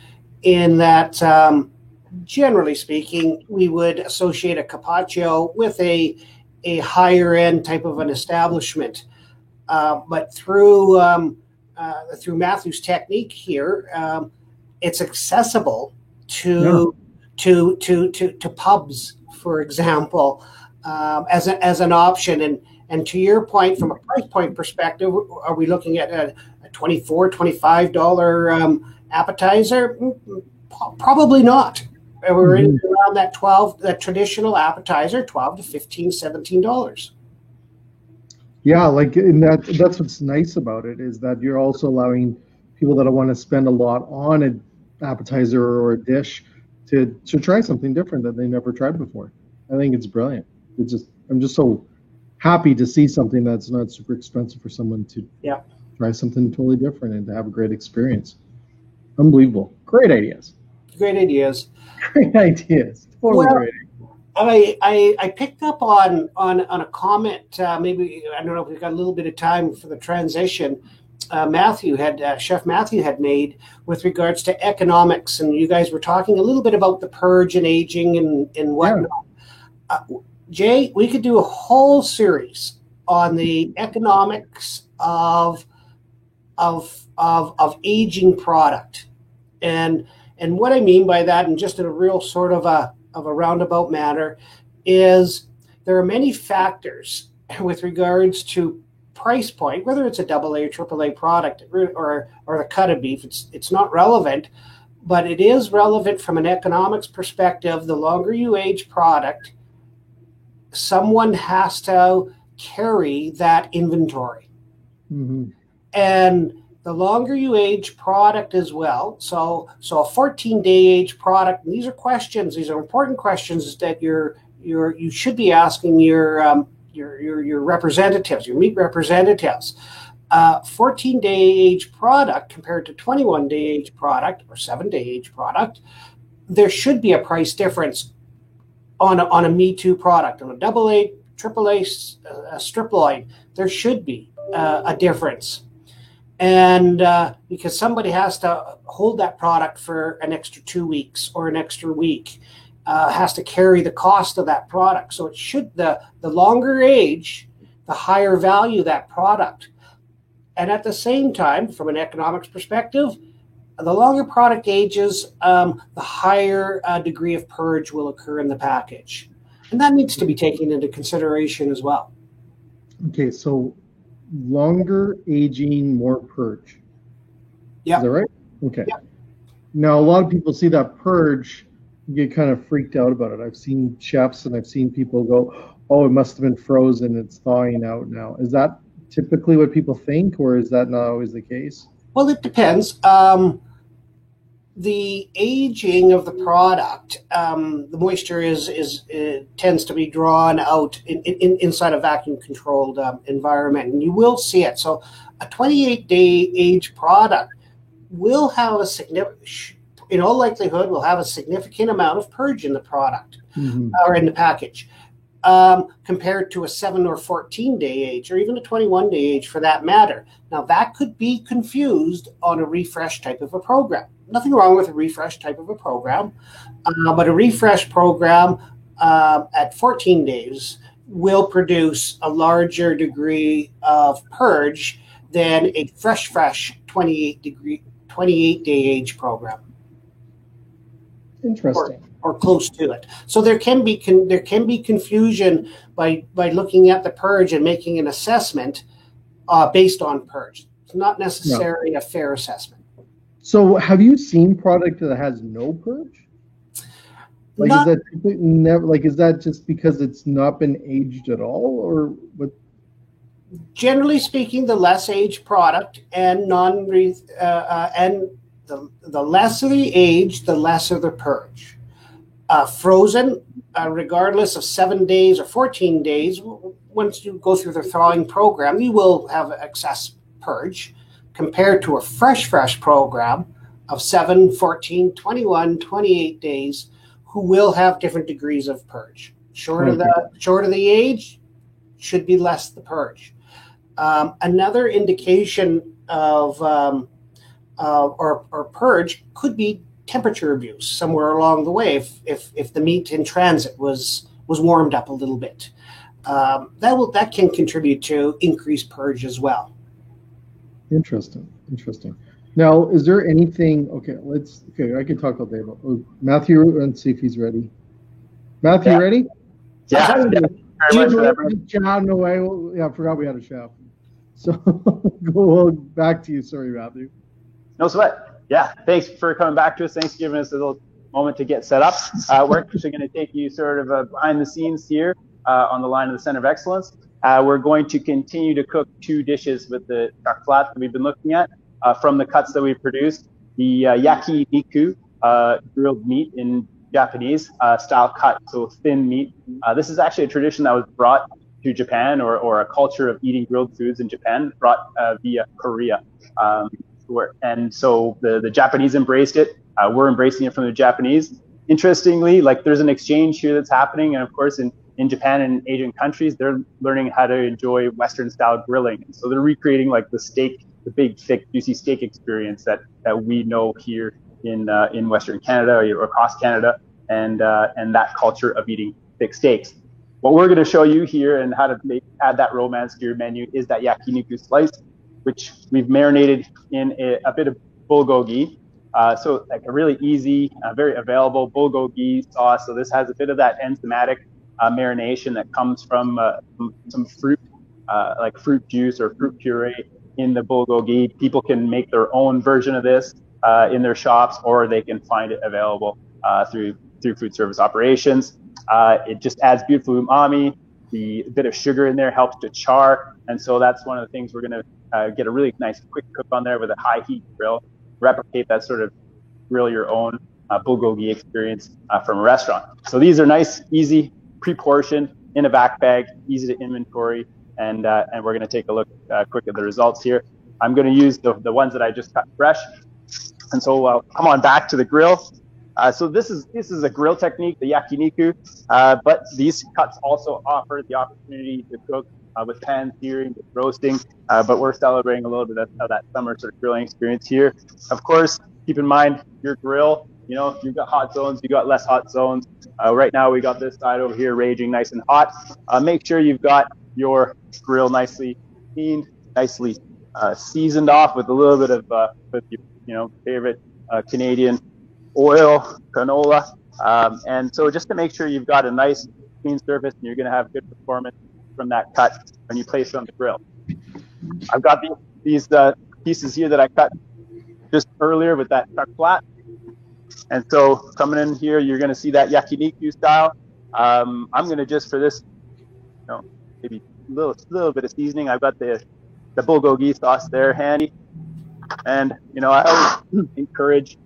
in that, generally speaking, we would associate a carpaccio with a higher end type of an establishment. But through Matthew's technique here, it's accessible to pubs, for example, as an option. And to your point, from a price point perspective, are we looking at a $24, $25 appetizer? Probably not. We're in around that traditional appetizer, $12 to $15, $17. Yeah, and that's what's nice about it, is that you're also allowing people that want to spend a lot on an appetizer or a dish to try something different that they never tried before. I think it's brilliant. I'm just so happy to see something that's not super expensive for someone to try something totally different and to have a great experience. Unbelievable. Great ideas. Great ideas. Great ideas. Totally great. I picked up on a comment. Maybe, I don't know if we've got a little bit of time for the transition. Chef Matthew had made with regards to economics, and you guys were talking a little bit about the purge and aging and whatnot. Jay, we could do a whole series on the economics of aging product, and what I mean by that, and just in a real sort of a roundabout manner, is there are many factors with regards to price point, whether it's a AA or AAA product or the cut of beef. It's not relevant, but it is relevant from an economics perspective. The longer you age product, someone has to carry that inventory. Mm-hmm. And the longer you age product as well, so a 14-day age product, and these are important questions that you should be asking your representatives, your meat representatives. 14-day age product compared to 21-day age product or 7-day age product, there should be a price difference on a Me Too product. On a AA, AAA strip loin, there should be a difference. And because somebody has to hold that product for an extra 2 weeks or an extra week, has to carry the cost of that product. So it should, the longer age, the higher value that product. And at the same time, from an economics perspective, the longer product ages, the higher degree of purge will occur in the package. And that needs to be taken into consideration as well. Okay, so longer aging, more purge. Yeah. Is that right? Okay. Yeah. Now, a lot of people see that purge, get kind of freaked out about it. I've seen chefs and I've seen people go, oh, it must have been frozen. It's thawing out now. Is that typically what people think, or is that not always the case? Well, it depends. The aging of the product, the moisture tends to be drawn out inside a vacuum controlled environment, and you will see it. So, a 28-day age product will have a significant, in all likelihood, will have a significant amount of purge in the product or in the package, compared to a 7 or 14-day age, or even a 21-day age for that matter. Now, that could be confused on a refresh type of a program. Nothing wrong with a refresh type of a program, but a refresh program at 14 days will produce a larger degree of purge than a fresh 28-day age program. Interesting. Or close to it. So there can be confusion by looking at the purge and making an assessment based on purge. It's not necessarily a fair assessment. So have you seen product that has no purge? Like, is that just because it's not been aged at all, or what? Generally speaking, the less aged product and the lesser the age, the lesser the purge. Frozen, regardless of 7 days or 14 days, once you go through the thawing program, you will have excess purge compared to a fresh program of 7, 14, 21, 28 days, who will have different degrees of purge. Shorter the age, should be less the purge. Another indication of or purge could be temperature abuse somewhere along the way. If the meat in transit was warmed up a little bit, that can contribute to increased purge as well. Interesting. Now, is there anything? Okay, I can talk all day about Matthew and see if he's ready. Matthew, ready? Yeah. No way. Yeah, I forgot we had a chef. So go back to you. Sorry, Matthew. No sweat. Yeah, thanks for coming back to us. Thanks for giving us a little moment to get set up. We're actually going to take you sort of behind the scenes here on the line of the Center of Excellence. We're going to continue to cook 2 dishes with the chuck flat that we've been looking at from the cuts that we've produced. The yakiniku, grilled meat in Japanese style cut, so thin meat. This is actually a tradition that was brought to Japan, or a culture of eating grilled foods in Japan, brought via Korea. And so the Japanese embraced it. We're embracing it from the Japanese. Interestingly, like, there's an exchange here that's happening. And of course, in Japan and Asian countries, they're learning how to enjoy Western style grilling. And so they're recreating like the big, thick, juicy steak experience that we know here in Western Canada or across Canada, and that culture of eating thick steaks. What we're going to show you here and how to add that romance to your menu is that yakiniku slice, which we've marinated in a bit of bulgogi. So like a really easy, very available bulgogi sauce. So this has a bit of that enzymatic marination that comes from some fruit, like fruit juice or fruit puree in the bulgogi. People can make their own version of this in their shops, or they can find it available through food service operations. It just adds beautiful umami. The bit of sugar in there helps to char. And so that's one of the things we're going to get a really nice quick cook on there with a high heat grill, replicate that sort of grill your own bulgogi experience from a restaurant. So these are nice, easy, pre-portioned in a back bag, easy to inventory, and we're going to take a look quick at the results here. I'm going to use the ones that I just cut fresh. And so come on back to the grill. So this is a grill technique, the yakiniku, but these cuts also offer the opportunity to cook with pan searing, with roasting, but we're celebrating a little bit of that summer sort of grilling experience here. Of course, keep in mind your grill, you've got hot zones, you've got less hot zones. Right now we got this side over here raging nice and hot. Make sure you've got your grill nicely cleaned, nicely seasoned off with a little bit of with your favorite Canadian oil, canola. And so just to make sure you've got a nice clean surface, and you're going to have good performance from that cut when you place it on the grill. I've got these pieces here that I cut just earlier with that chuck flat. And so coming in here, you're going to see that yakiniku style. I'm going to just, for this, maybe a little bit of seasoning. I've got the bulgogi sauce there handy. And, I always encourage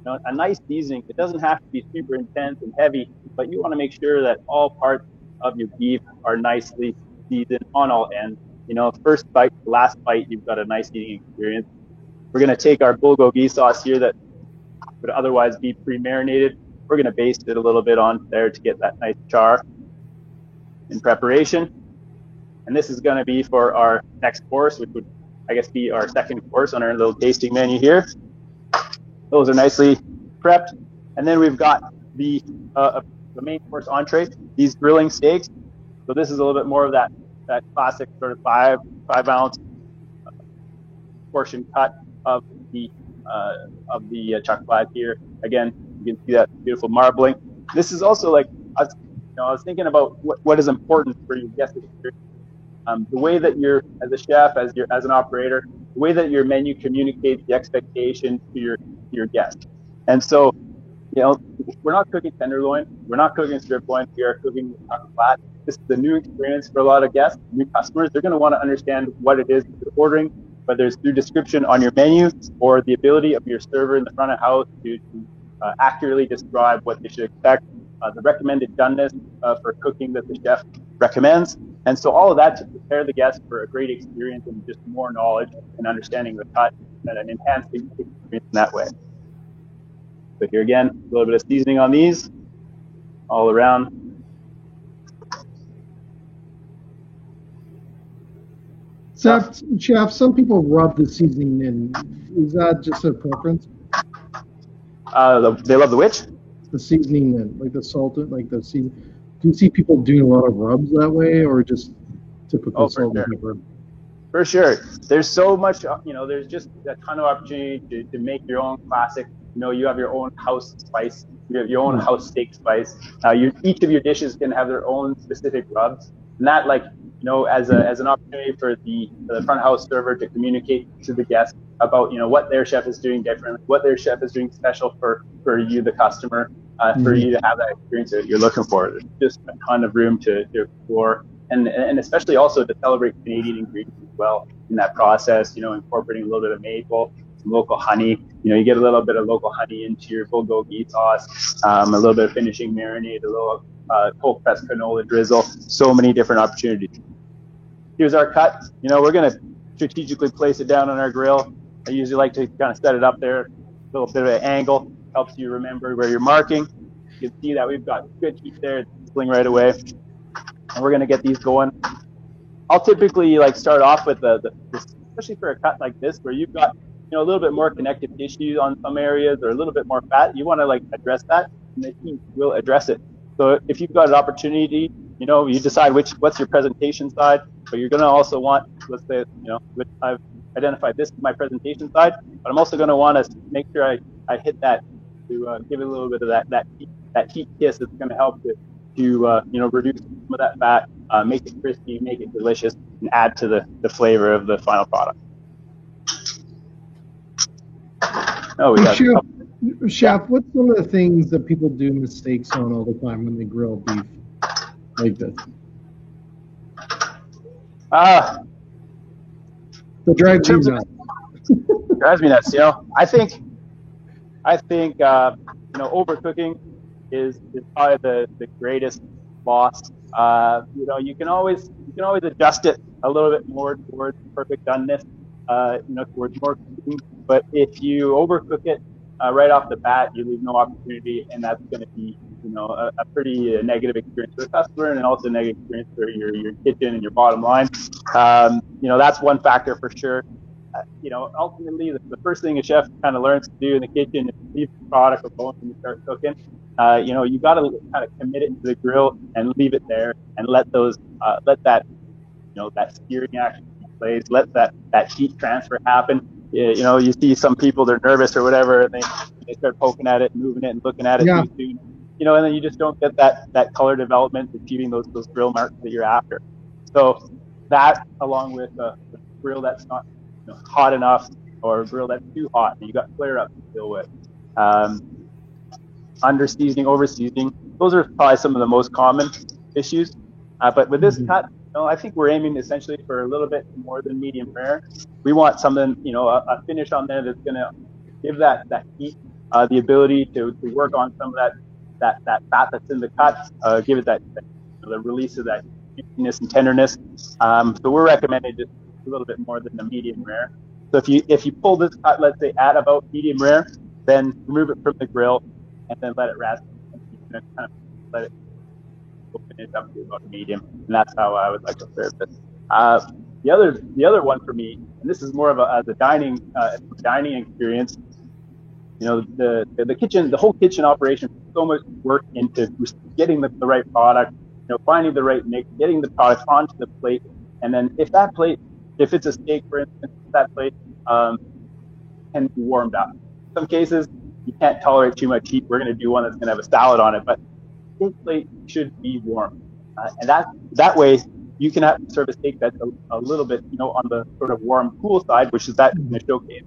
a nice seasoning. It doesn't have to be super intense and heavy, but you want to make sure that all parts of your beef are nicely seasoned on all ends. First bite, last bite, you've got a nice eating experience. We're going to take our bulgogi sauce here that would otherwise be pre-marinated. We're going to baste it a little bit on there to get that nice char in preparation. And this is going to be for our next course, which would, I guess, be our second course on our little tasting menu here. Those are nicely prepped. And then we've got the main course entree, these grilling steaks. So this is a little bit more of that classic sort of 5 ounce portion cut of the chuck flat here. Again, you can see that beautiful marbling. This is also like, I was thinking about what is important for your guest experience. The way that you're, as a chef, as an operator, the way that your menu communicates the expectation to your guest. And so, we're not cooking tenderloin, we're not cooking strip loin, we are cooking chuck flat. This is a new experience for a lot of guests, new customers. They're going to want to understand what it is that they're ordering, whether it's through description on your menu or the ability of your server in the front of house to accurately describe what they should expect, the recommended doneness for cooking that the chef recommends. And so all of that to prepare the guest for a great experience and just more knowledge and understanding the cut and an enhancing experience in that way. So here again, a little bit of seasoning on these all around. Chef, some people rub the seasoning in. Is that just a preference? They love the which? The seasoning in, like the salt, like the seasoning. Do you see people doing a lot of rubs that way, or just typical salt and pepper? For sure. There's so much, there's just a ton of opportunity to make your own classic. You have your own house spice. You have your own house steak spice. Each of your dishes can have their own specific rubs. And that, as an opportunity for the front house server to communicate to the guest about, what their chef is doing differently, what their chef is doing special for you, the customer, for you to have that experience that you're looking for. There's just a ton of room to explore, and especially also to celebrate Canadian ingredients as well in that process, incorporating a little bit of maple, some local honey. You get a little bit of local honey into your bulgogi sauce, a little bit of finishing marinade, a little cold pressed canola drizzle, so many different opportunities. Here's our cut. We're going to strategically place it down on our grill. I usually like to kind of set it up there, a little bit of an angle, helps you remember where you're marking. You can see that we've got good heat there, it's sizzling right away. And we're going to get these going. I'll typically start off with especially for a cut like this, where you've got a little bit more connective tissue on some areas or a little bit more fat. You want to address that, and the heat will address it. So if you've got an opportunity, you decide what's your presentation side, but you're going to also want, let's say, I've identified this as my presentation side, but I'm also going to want to make sure I hit that to give it a little bit of that heat kiss that's going to help to reduce some of that fat, make it crispy, make it delicious, and add to the flavor of the final product. Chef, what's some of the things that people do mistakes on all the time when they grill beef like this? The drives you nuts. Drives me nuts. I think overcooking is probably the greatest loss. You can always adjust it a little bit more towards perfect doneness, towards more cooking. But if you overcook it right off the bat, you leave no opportunity, and that's going to be a pretty negative experience for the customer, and also a negative experience for your kitchen and your bottom line. That's one factor for sure. Ultimately, the first thing a chef kind of learns to do in the kitchen is leave the product alone when you start cooking. You got to kind of commit it to the grill and leave it there, and let that searing action take place. Let that heat transfer happen. You see some people, they're nervous or whatever, and they start poking at it, moving it, and looking at it too soon. and then you just don't get that color development, achieving those grill marks that you're after. So that, along with a grill that's not hot enough, or a grill that's too hot, and you got flare up to deal with, under seasoning, over seasoning, those are probably some of the most common issues. But with this cut, I think we're aiming essentially for a little bit more than medium rare. We want something, a finish on there that's going to give that heat, the ability to work on some of that fat that's in the cut, give it the release of that juiciness and tenderness. So we're recommending just a little bit more than the medium rare. So if you pull this cut, let's say at about medium rare, then remove it from the grill and then let it rest. And kind of let it finish up to about medium, and that's how I would like to serve this. The other one for me, and this is more of a dining experience. The kitchen, the whole kitchen operation, so much work into getting the right product, finding the right mix, getting the product onto the plate, and then if it's a steak, for instance, that plate can be warmed up. In some cases, you can't tolerate too much heat. We're going to do one that's going to have a salad on it, but steak plate should be warm, and that way you can serve a steak that's a little bit, on the sort of warm, cool side, which is that showcase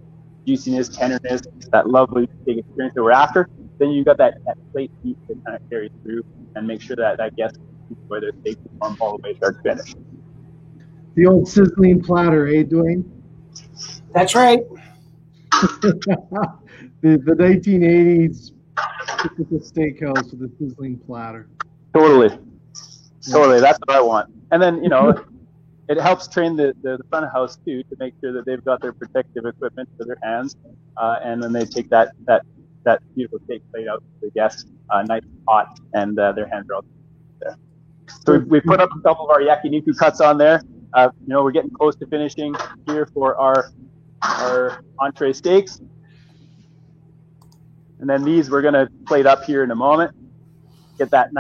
juiciness, tenderness, that lovely steak experience that we're after. Then you've got that plate heat that kind of carries through and make sure that guest can enjoy their steak warm all the way start to finish. The old sizzling platter, Dwayne? That's right. the 1980s typical steakhouse with a sizzling platter. Totally. That's what I want. And then, it helps train the front of house too, to make sure that they've got their protective equipment for their hands, and then they take that beautiful steak plate out to the guests, nice and hot, and their hands are all there. So we put up a couple of our yakiniku cuts on there. We're getting close to finishing here for our entree steaks. And then these we're going to plate up here in a moment. Get that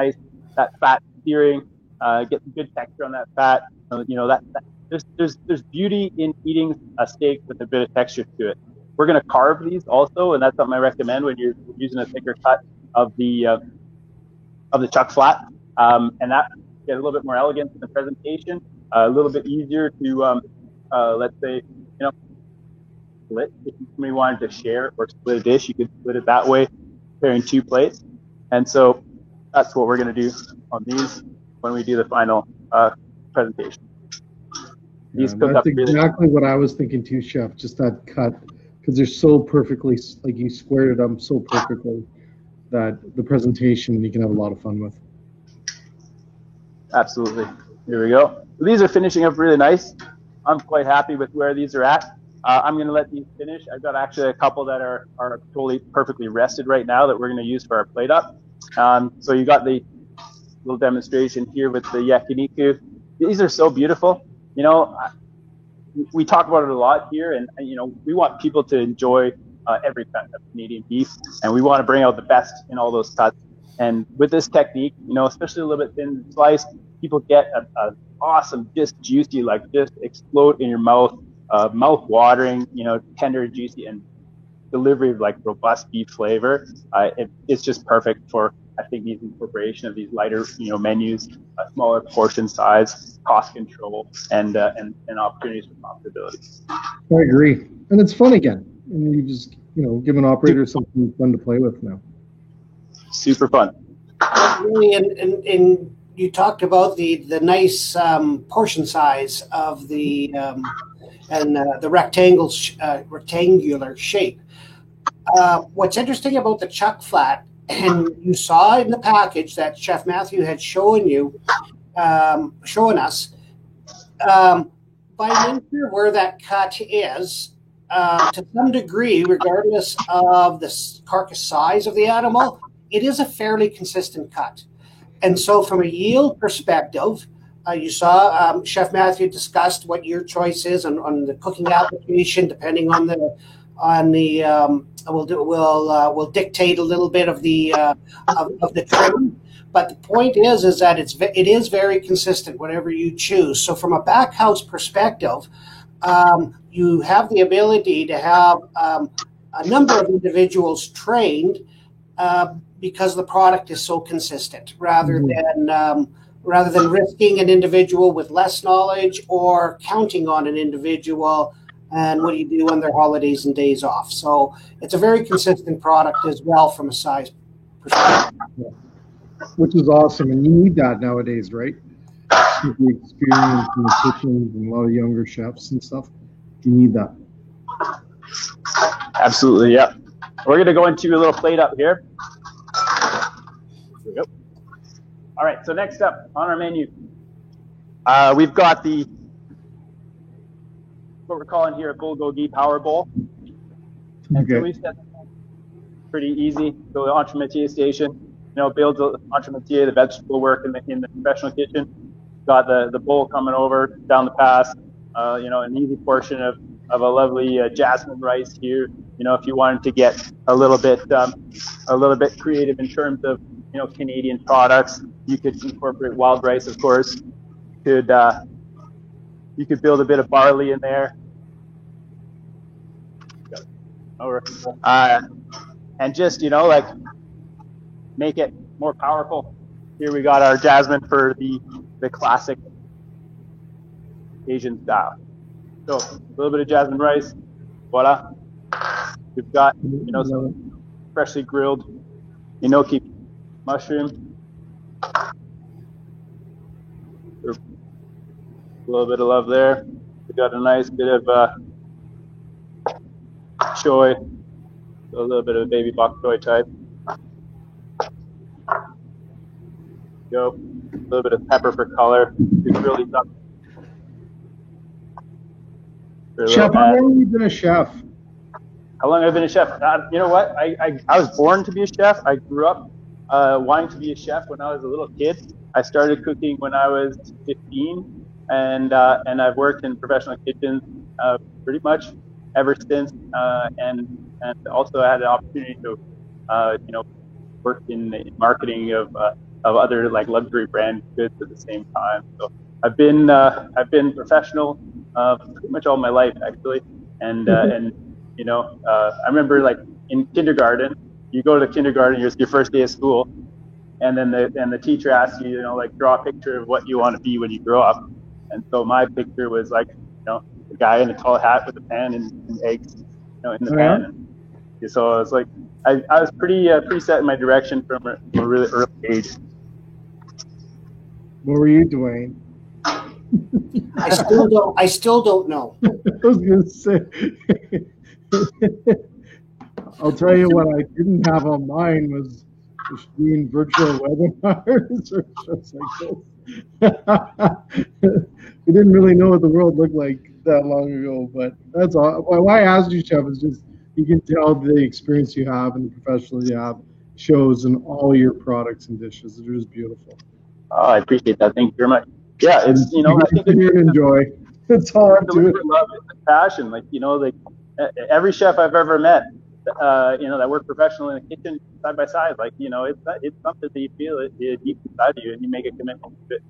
fat searing, get some good texture on that fat. There's beauty in eating a steak with a bit of texture to it. We're going to carve these also, and that's something I recommend when you're using a thicker cut of the chuck flat. And that get a little bit more elegance in the presentation, a little bit easier to, let's say, split. If somebody wanted to share or split a dish, you could split it that way, preparing two plates. And so that's what we're going to do on these when we do the final presentation. These that's exactly what I was thinking too, Chef. Just that cut, because they're so perfectly, like you squared it up so perfectly that the presentation you can have a lot of fun with. Absolutely. Here we go. So these are finishing up really nice. I'm quite happy with where these are at. I'm going to let these finish. I've got actually a couple that are totally perfectly rested right now that we're going to use for our plate up. So you got the little demonstration here with the yakiniku. These are so beautiful. We talk about it a lot here, and we want people to enjoy every cut of Canadian beef, and we want to bring out the best in all those cuts. And with this technique, especially a little bit thin sliced, people get a awesome, just juicy, like just explode in your mouth, mouth-watering, tender, juicy, and delivery of like robust beef flavor. It's just perfect for, I think, these incorporation of these lighter, menus, a smaller portion size, cost control, and opportunities for profitability. I agree, and it's fun again. And you just, give an operator something fun to play with now. Super fun. Really, and you talked about the nice portion size of the rectangular shape. What's interesting about the chuck flat, and you saw in the package that Chef Matthew had shown us, by nature where that cut is, to some degree, regardless of the carcass size of the animal, it is a fairly consistent cut. And so from a yield perspective, you saw Chef Matthew discussed what your choice is on the cooking application, depending on will dictate a little bit of the trim. But the point is that it is very consistent, whatever you choose. So from a back house perspective, you have the ability to have a number of individuals trained because the product is so consistent, rather than risking an individual with less knowledge or counting on an individual. And what do you do on their holidays and days off? So it's a very consistent product as well from a size perspective. Yeah. Which is awesome, and you need that nowadays, right? With the experience in the kitchens and a lot of younger chefs and stuff, you need that. Absolutely, yeah. We're going to go into a little plate up here. Here we go. All right, so next up on our menu, we've got what we're calling here a Bulgogi Power Bowl. Okay. So we set pretty easy. Go to the entremetier station. Build the entremetier, the vegetable work in the professional kitchen. Got the bowl coming over down the pass. An easy portion of a lovely jasmine rice here. If you wanted to get a little bit creative in terms of Canadian products, you could incorporate wild rice, of course. You could build a bit of barley in there. Over. And just make it more powerful. Here we got our jasmine for the classic Asian style. So a little bit of jasmine rice, voila. We've got some freshly grilled enoki mushroom. A little bit of love there. We got a nice bit of choy, a little bit of baby bok choy type. Go. A little bit of pepper for color. It's really something. Chef, how long have you been a chef? How long have I been a chef? You know what? I was born to be a chef. I grew up wanting to be a chef when I was a little kid. I started cooking when I was 15, and I've worked in professional kitchens pretty much ever since. And also I had an opportunity to work in marketing of other like luxury brand goods at the same time. So I've been professional pretty much all my life actually, and I remember like in kindergarten, you go to kindergarten, it's your first day of school, and then the teacher asks you, draw a picture of what you want to be when you grow up, and so my picture was like a guy in a tall hat with a pan and eggs in the pan. And so I was like I was pretty set in my direction from a really early age. What were you doing? I still don't know. I was going to say. I'll tell you what I didn't have on mine was doing virtual webinars or shows like this. We didn't really know what the world looked like that long ago, but that's all. Why I asked you, Chef, is just you can tell the experience you have and the professional you have shows in all your products and dishes. They're just beautiful. Oh, I appreciate that. Thank you very much. Yeah, it's I think it's enjoy. That's all I'm doing. Love and passion, every chef I've ever met, that work professionally in the kitchen side by side, it's something that you feel it deep inside of you, and you make a commitment to it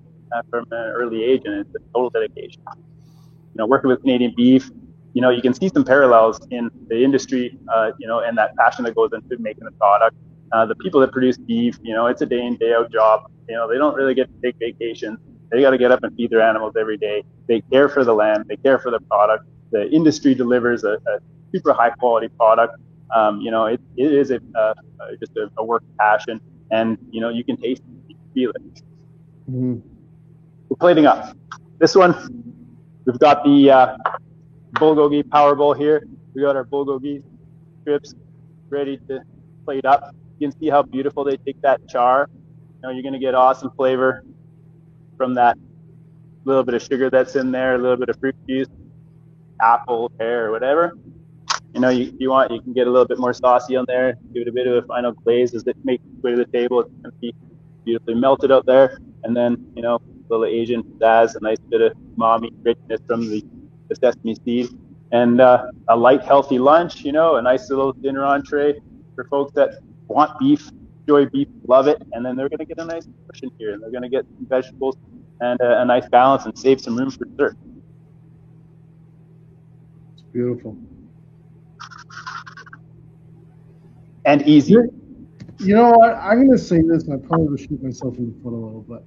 from an early age, and it's a total dedication. Working with Canadian beef, you can see some parallels in the industry, and that passion that goes into making a product. The people that produce beef, it's a day in, day out job. They don't really get to take vacations. They got to get up and feed their animals every day. They care for the land. They care for the product. The industry delivers a super high quality product. It is just a work passion, and you can taste it, you can feel it. Mm-hmm. We're plating up. This one, we've got the Bulgogi Power Bowl here. We got our Bulgogi strips ready to plate up. You can see how beautiful they take that char. You're going to get awesome flavor from that little bit of sugar that's in there, a little bit of fruit juice, apple, pear, or whatever. You want, you can get a little bit more saucy on there, give it a bit of a final glaze as it makes its way to the table. It's going to be beautifully melted out there. And then, a little Asian pizzazz, a nice bit of umami richness from the sesame seed. And a light, healthy lunch, a nice little dinner entree for folks that want beef, enjoy beef, love it. And then they're going to get a nice portion here. And they're going to get some vegetables and a nice balance and save some room for dessert. It's beautiful. And easy. You know what? I'm going to say this, and I probably will shoot myself in the foot a little, but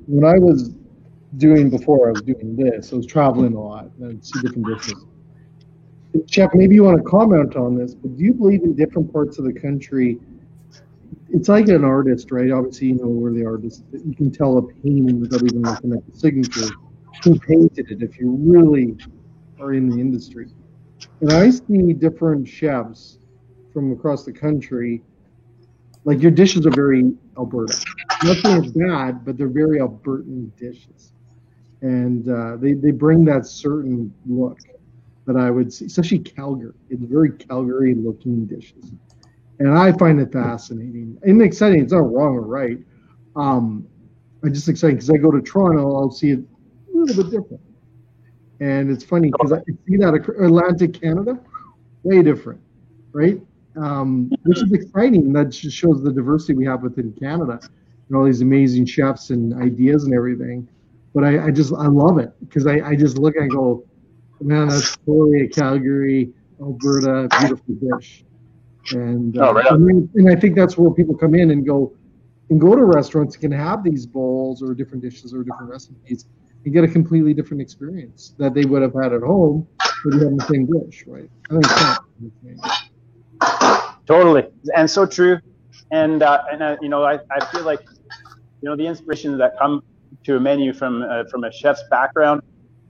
when I was before I was doing this, I was traveling a lot and I'd see different dishes. Chef, maybe you want to comment on this, but do you believe in different parts of the country? It's like an artist, right? Obviously, you know, where the artist, you can tell a painting without even looking at the signature who painted it if you really are in the industry. And I see different chefs from across the country. Like your dishes are very Alberta. Not saying it's bad, but they're very Albertan dishes, and they bring that certain look that I would see, especially Calgary. It's very Calgary looking dishes, and I find it fascinating and exciting. It's not wrong or right. I'm just excited because I go to Toronto, I'll see it a little bit different, and it's funny because I see that Atlantic Canada, way different, right? Which is exciting. That just shows the diversity we have within Canada and all these amazing chefs and ideas and everything. But I love it because I just look and I go, man, that's totally a Calgary, Alberta, beautiful dish. And, and I think that's where people come in and go to restaurants and can have these bowls or different dishes or different recipes and get a completely different experience that they would have had at home if you had the same dish, right? I think that's totally, and so true. And you know, I feel like, you know, the inspirations that come to a menu from a chef's background,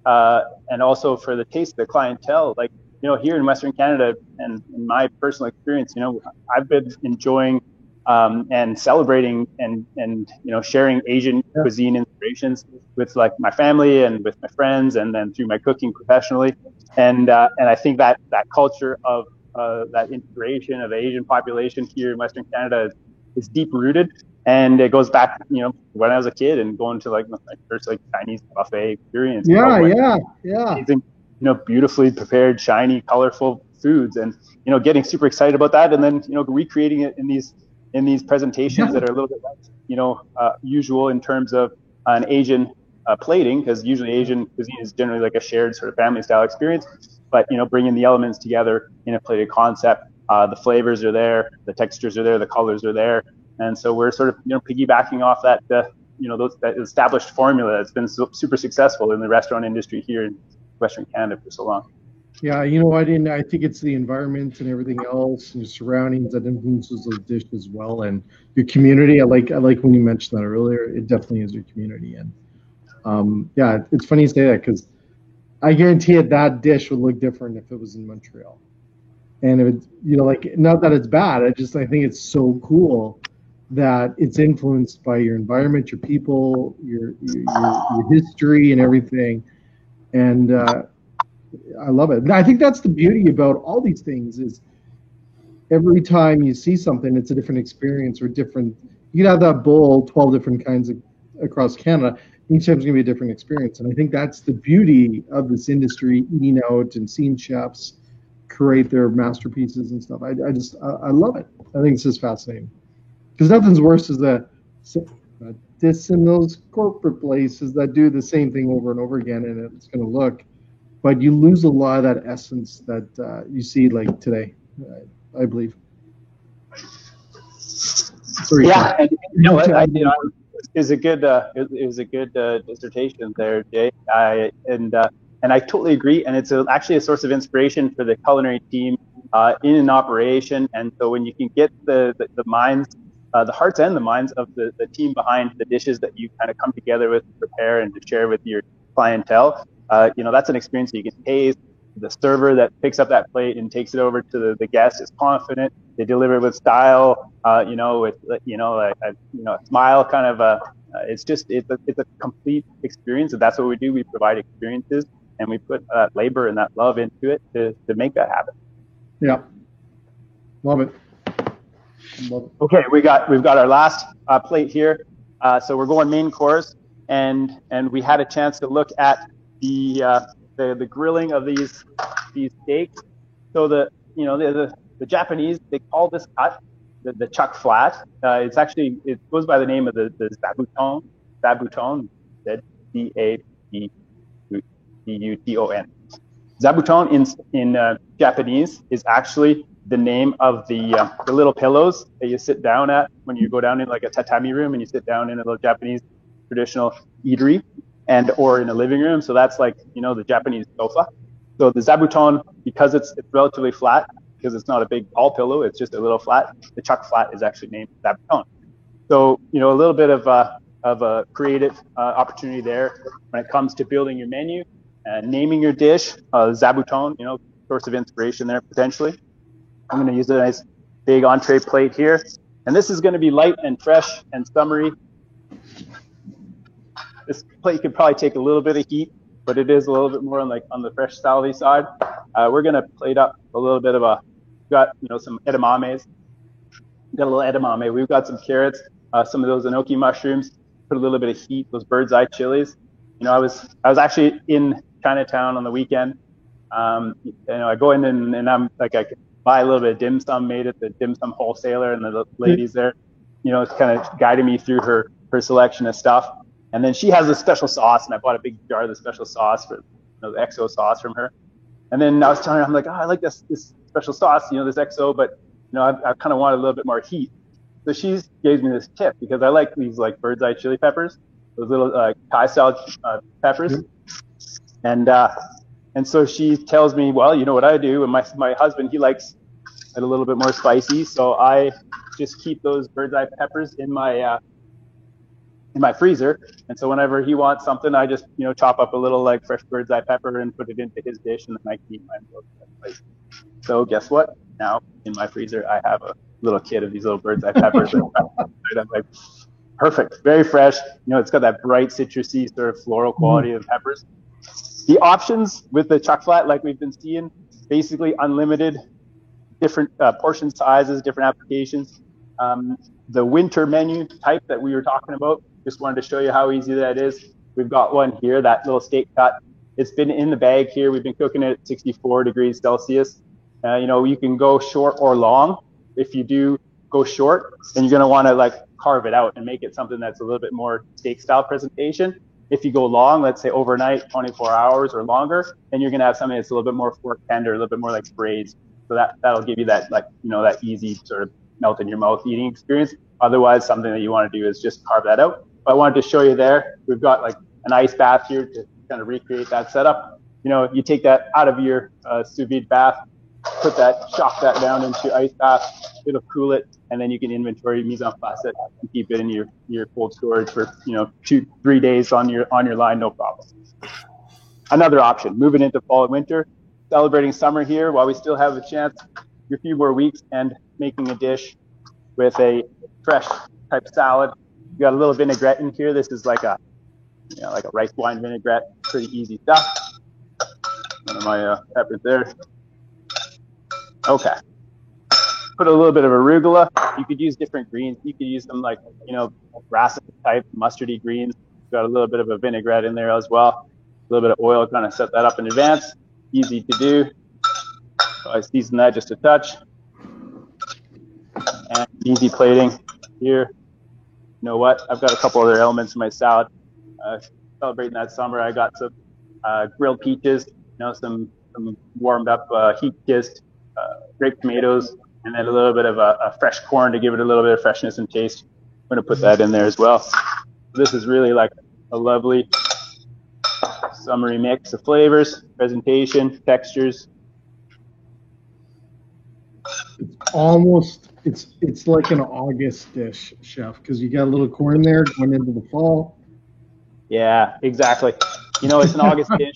and also for the taste of the clientele, like, you know, here in Western Canada, and in my personal experience, you know, I've been enjoying and celebrating and you know, sharing Asian cuisine inspirations with like my family and with my friends, and then through my cooking professionally, and I think that culture of that integration of the Asian population here in Western Canada is deep rooted, and it goes back, you know, when I was a kid and going to like my first like Chinese buffet experience. Yeah. Amazing, you know, beautifully prepared, shiny, colorful foods, and, you know, getting super excited about that, and then, you know, recreating it in these presentations that are a little bit less, you know, usual in terms of an Asian plating, because usually Asian cuisine is generally like a shared sort of family style experience. But, you know, bringing the elements together in a plated concept, the flavors are there, the textures are there, the colors are there, and so we're sort of, you know, piggybacking off that, you know, that established formula that's been super successful in the restaurant industry here in Western Canada for so long. Yeah, you know, I think it's the environment and everything else and your surroundings that influences those dishes as well, and your community. I like when you mentioned that earlier. It definitely is your community, and yeah, it's funny you say that because I guarantee it that dish would look different if it was in Montreal. And if it, you know, like, not that it's bad, I think it's so cool that it's influenced by your environment, your people, your history, and everything. And I love it. I think that's the beauty about all these things is every time you see something, it's a different experience or different. You could have that bowl, 12 different kinds across Canada. Each time's going to be a different experience. And I think that's the beauty of this industry, eating out and seeing chefs create their masterpieces and stuff. I love it. I think it's just fascinating. Because nothing's worse is this in those corporate places that do the same thing over and over again, and it's going to look, but you lose a lot of that essence that you see like today, I believe. Sorry, yeah, and, you know, it was a good dissertation there, Jay. And I totally agree. And it's actually a source of inspiration for the culinary team in an operation. And so when you can get the minds, the hearts and the minds of the team behind the dishes that you kind of come together with, to prepare and to share with your clientele, you know, that's an experience that you can taste. The server that picks up that plate and takes it over to the guest is confident. They deliver it with style, you know, with, you know, a smile, kind of it's a complete experience. And that's what we do. We provide experiences, and we put that labor and that love into it to make that happen. Yeah. Love it. Okay, we've got our last plate here. So we're going main course, and we had a chance to look at the grilling of these steaks. So the Japanese, they call this cut the chuck flat. It goes by the name of the zabuton. Zabuton, Z-A-B-U-T-O-N. Zabuton in Japanese is actually the name of the little pillows that you sit down at when you go down in like a tatami room and you sit down in a little Japanese traditional eatery or in a living room. So that's like, the Japanese sofa. So the zabuton, because it's relatively flat, because it's not a big tall pillow, it's just a little flat. The chuck flat is actually named zabuton. So, a little bit of a creative opportunity there when it comes to building your menu and naming your dish. Zabuton, source of inspiration there potentially. I'm going to use a nice big entree plate here. And this is going to be light and fresh and summery. This plate could probably take a little bit of heat, but it is a little bit more on the fresh salad side. We're going to plate up a little bit of some edamames. Got a little edamame. We've got some carrots, some of those enoki mushrooms, put a little bit of heat, those bird's eye chilies. I was actually in Chinatown on the weekend. I go in and I'm like, I could buy a little bit of dim sum made at the dim sum wholesaler, and the ladies there, kind of guiding me through her selection of stuff. And then she has a special sauce, and I bought a big jar of the special sauce for the XO sauce from her. And then I was telling her, I'm like, I like this special sauce, this XO, but I kind of want a little bit more heat. So she gave me this tip, because I like these like bird's eye chili peppers, those little Thai style peppers. And so she tells me, well, you know what I do, and my husband, he likes it a little bit more spicy, so I just keep those bird's eye peppers in my freezer. And so whenever he wants something, I just chop up a little like fresh bird's eye pepper and put it into his dish, and then I keep mine. So guess what? Now in my freezer I have a little kit of these little bird's eye peppers. And I'm like, perfect, very fresh. It's got that bright citrusy sort of floral quality of peppers. The options with the chuck flat, like we've been seeing, basically unlimited, different portion sizes, different applications. The winter menu type that we were talking about, just wanted to show you how easy that is. We've got one here, that little steak cut. It's been in the bag here. We've been cooking it at 64 degrees Celsius. You can go short or long. If you do go short, then you're going to want to carve it out and make it something that's a little bit more steak style presentation. If you go long, let's say overnight, 24 hours or longer, then you're going to have something that's a little bit more fork tender, a little bit more like braised. So that'll give you that that easy sort of melt in your mouth eating experience. Otherwise, something that you want to do is just carve that out. But I wanted to show you there. We've got an ice bath here to kind of recreate that setup. You take that out of your sous vide bath, shock that down into your ice bath. It'll cool it, and then you can inventory mise en place it and keep it in your cold storage for 2-3 days on your line, no problem. Another option, moving into fall and winter, celebrating summer here while we still have a chance, a few more weeks, and making a dish with a fresh type salad. You got a little vinaigrette in here. This is like a rice wine vinaigrette, pretty easy stuff. One of my peppers there. Okay. Put a little bit of arugula. You could use different greens. You could use them brassica type, mustardy greens. Got a little bit of a vinaigrette in there as well. A little bit of oil, kind of set that up in advance. Easy to do. So I season that just a touch. And easy plating here. You know what? I've got a couple other elements in my salad. Celebrating that summer, I got some grilled peaches, some warmed up heat-kissed grape tomatoes, and then a little bit of a fresh corn to give it a little bit of freshness and taste. I'm going to put that in there as well. This is really like a lovely summery mix of flavors, presentation, textures. It's like an August dish, chef, because you got a little corn there going into the fall. Yeah, exactly. It's an August dish.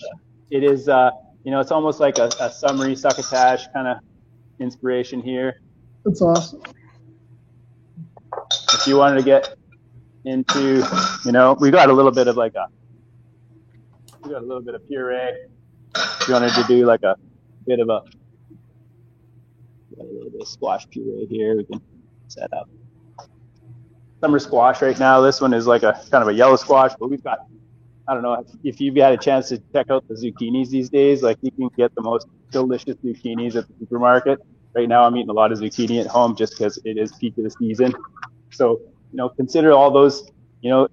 It is, it's almost like a summery succotash kind of inspiration here. That's awesome. If you wanted to get into, we got a little bit of puree. If you wanted to do a bit of a little bit of squash puree here, we can set up. Summer squash right now. This one is like a kind of a yellow squash, but we've got, I don't know if you've had a chance to check out the zucchinis these days. You can get the most delicious zucchinis at the supermarket. Right now, I'm eating a lot of zucchini at home just because it is peak of the season. So, consider all those,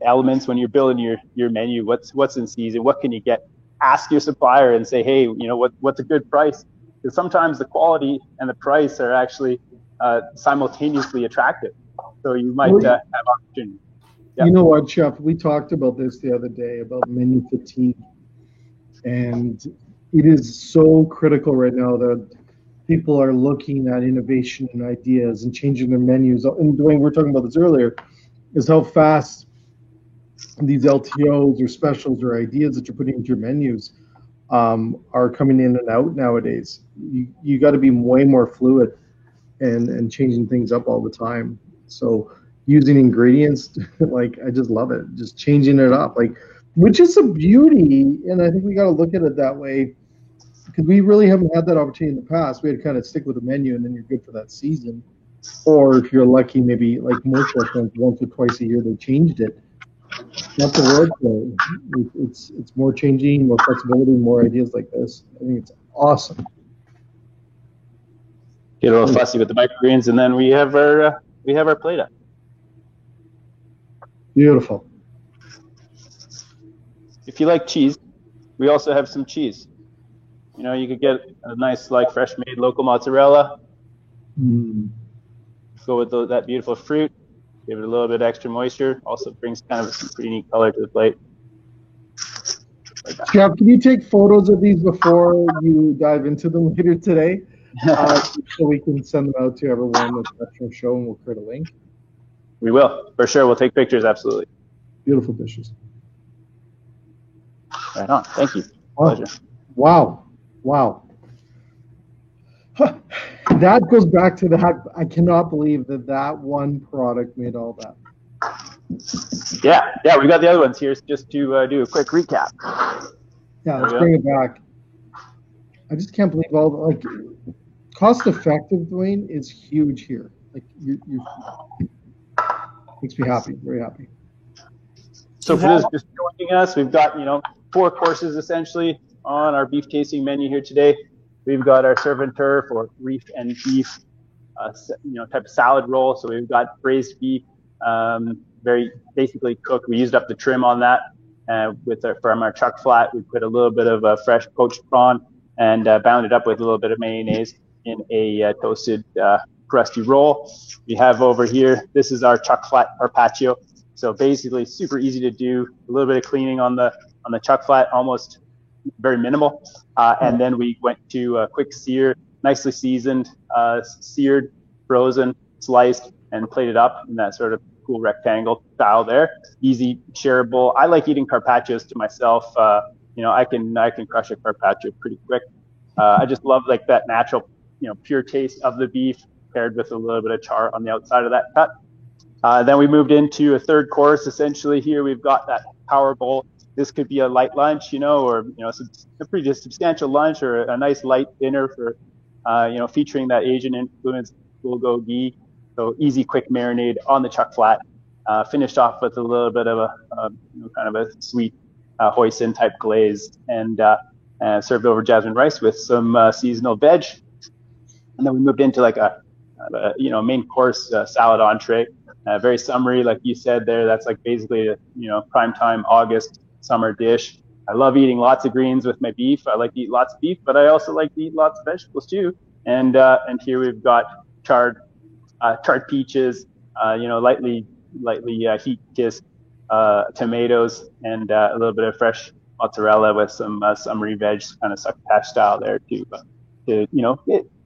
elements when you're building your menu. What's in season? What can you get? Ask your supplier and say, hey, what's a good price? because sometimes the quality and the price are actually simultaneously attractive. So you might have opportunity. Yeah. You know what, Chef? We talked about this the other day about menu fatigue, and it is so critical right now that people are looking at innovation and ideas and changing their menus. And Dwayne, we were talking about this earlier, is how fast these LTOs or specials or ideas that you're putting into your menus are coming in and out nowadays. You got to be way more fluid and changing things up all the time. So using ingredients, like, I just love it. Just changing it up, like, which is a beauty. And I think we got to look at it that way, because we really haven't had that opportunity in the past. We had to kind of stick with the menu, and then you're good for that season. Or if you're lucky, maybe like most restaurants, once or twice a year they changed it. Not the word though. It's more changing, more flexibility, more ideas like this. I think it's awesome. Get a little fussy with the microgreens, and then we have our plate up. Beautiful. If you like cheese, we also have some cheese. You know, you could get a nice, like, fresh made local mozzarella. Go with that beautiful fruit. Give it a little bit extra moisture. Also brings kind of some pretty neat color to the plate. Like that. Chef, can you take photos of these before you dive into them later today? So we can send them out to everyone that's at our show, and we'll create a link. We will, for sure. We'll take pictures, absolutely. Beautiful dishes. Right on. Thank you. Wow. Pleasure. Wow. That goes back to that. I cannot believe that one product made all that. Yeah, we got the other ones here just to do a quick recap. Yeah, let's bring it back. I just can't believe all the, like, cost effective, Dwayne, is huge here. Like, you makes me happy, very happy. So for those just joining us, we've got 4 courses essentially on our beef tasting menu here today. We've got our surf and turf or reef and beef, type of salad roll. So we've got braised beef, very basically cooked. We used up the trim on that. From our chuck flat, we put a little bit of fresh poached prawn and bound it up with a little bit of mayonnaise in a toasted crusty roll. We have over here, this is our chuck flat carpaccio. So basically super easy to do, a little bit of cleaning on the chuck flat, almost very minimal. And then we went to a quick sear, nicely seasoned, seared, frozen, sliced, and plated up in that sort of cool rectangle style there. Easy, shareable. I like eating carpaccios to myself. I can crush a carpaccio pretty quick. I just love like that natural, pure taste of the beef paired with a little bit of char on the outside of that cut. Then we moved into a third course. Essentially here we've got that power bowl. This could be a light lunch, or a pretty substantial lunch, or a nice light dinner for, featuring that Asian influenced bulgogi. So easy, quick marinade on the chuck flat. Finished off with a little bit of a kind of a sweet hoisin type glaze, and served over jasmine rice with some seasonal veg. And then we moved into like a main course salad entree. Very summery, like you said there. That's like basically a prime time August summer dish. I love eating lots of greens with my beef. I like to eat lots of beef, but I also like to eat lots of vegetables too. And here we've got charred peaches, lightly heat kissed tomatoes, and a little bit of fresh mozzarella with some summery veg, kind of succotash style there too. But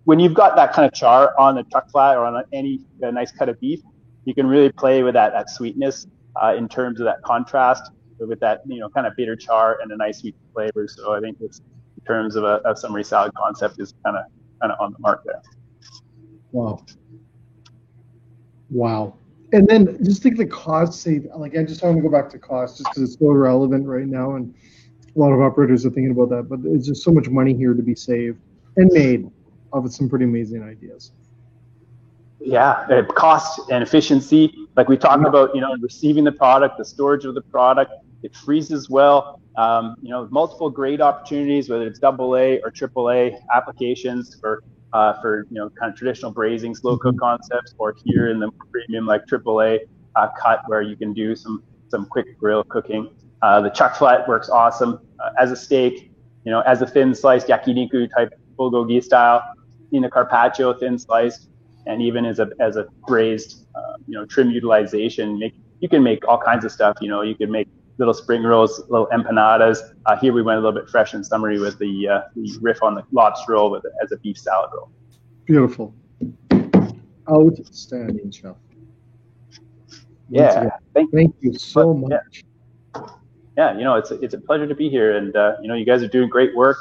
when you've got that kind of char on the chuck flat or on any nice cut of beef, you can really play with that sweetness in terms of that contrast with that kind of bitter char and a nice sweet flavor. So I think it's, in terms of a summery salad concept, is kind of on the mark there. Wow. And then just think the cost save. Like, I just want to go back to cost just because it's so relevant right now, and a lot of operators are thinking about that. But there's just so much money here to be saved and made off of some pretty amazing ideas. Yeah, cost and efficiency, like we talked about, receiving the product, the storage of the product, it freezes well. Multiple great opportunities, whether it's AA or AAA applications for kind of traditional braising, slow cook concepts, or here in the premium like AAA cut where you can do some quick grill cooking. The chuck flat works awesome as a steak, as a thin sliced yakiniku type bulgogi style, in a carpaccio, thin sliced, and even as a braised, trim utilization. You can make all kinds of stuff. You could make little spring rolls, little empanadas. Here we went a little bit fresh and summery with the riff on the lobster roll as a beef salad roll. Beautiful. Outstanding, chef. Yeah. Thank you so much. Yeah, it's a pleasure to be here, and you guys are doing great work,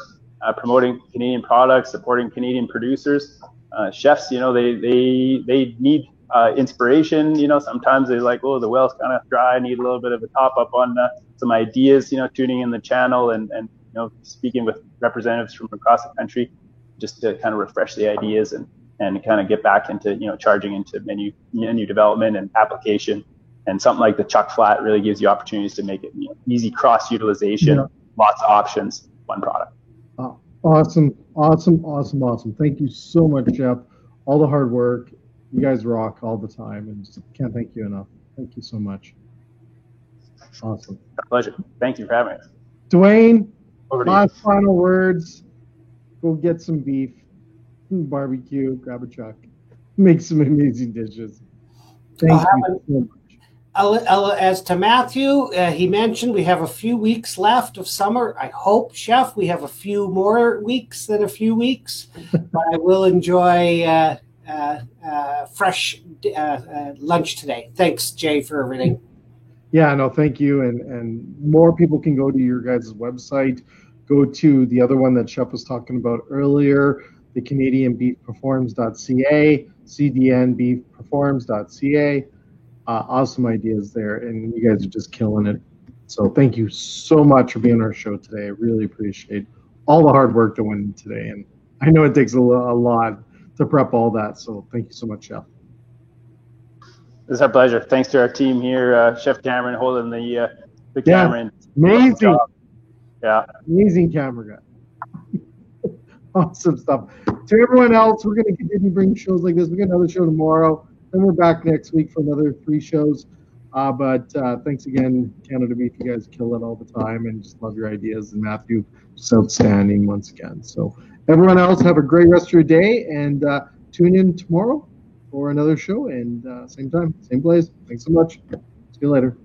promoting Canadian products, supporting Canadian producers. Chefs, they need inspiration. Sometimes they're like, oh, the well's kind of dry. I need a little bit of a top up on some ideas. Tuning in the channel and speaking with representatives from across the country, just to kind of refresh the ideas and kind of get back into charging into menu development and application. And something like the chuck flat really gives you opportunities to make it easy cross utilization, lots of options, one product. Awesome. Thank you so much, Jeff. All the hard work. You guys rock all the time, and just can't thank you enough. Thank you so much. Awesome. A pleasure. Thank you for having us. Dwayne, last final words. Go get some beef, barbecue, grab a chuck, make some amazing dishes. Thank you so much. As to Matthew, he mentioned we have a few weeks left of summer. I hope, Chef, we have a few more weeks than a few weeks. But I will enjoy fresh lunch today. Thanks, Jay, for everything. Yeah, no, thank you. And more people can go to your guys' website. Go to the other one that Chef was talking about earlier, the CanadianBeefPerforms.ca, CDNBeefPerforms.ca. Awesome ideas there, and you guys are just killing it. So thank you so much for being on our show today. I really appreciate all the hard work that went in today, and I know it takes a lot to prep all that. So thank you so much, Chef. It's our pleasure. Thanks to our team here, Chef Cameron holding the camera. Amazing. Yeah, amazing camera guy. Awesome stuff. To everyone else, we're going to continue bringing shows like this. We got another show tomorrow. Then we're back next week for another 3 shows. But thanks again, Canada Beef. You guys kill it all the time, and just love your ideas. And Matthew, just outstanding once again. So everyone else, have a great rest of your day, and tune in tomorrow for another show. And same time, same place. Thanks so much. See you later.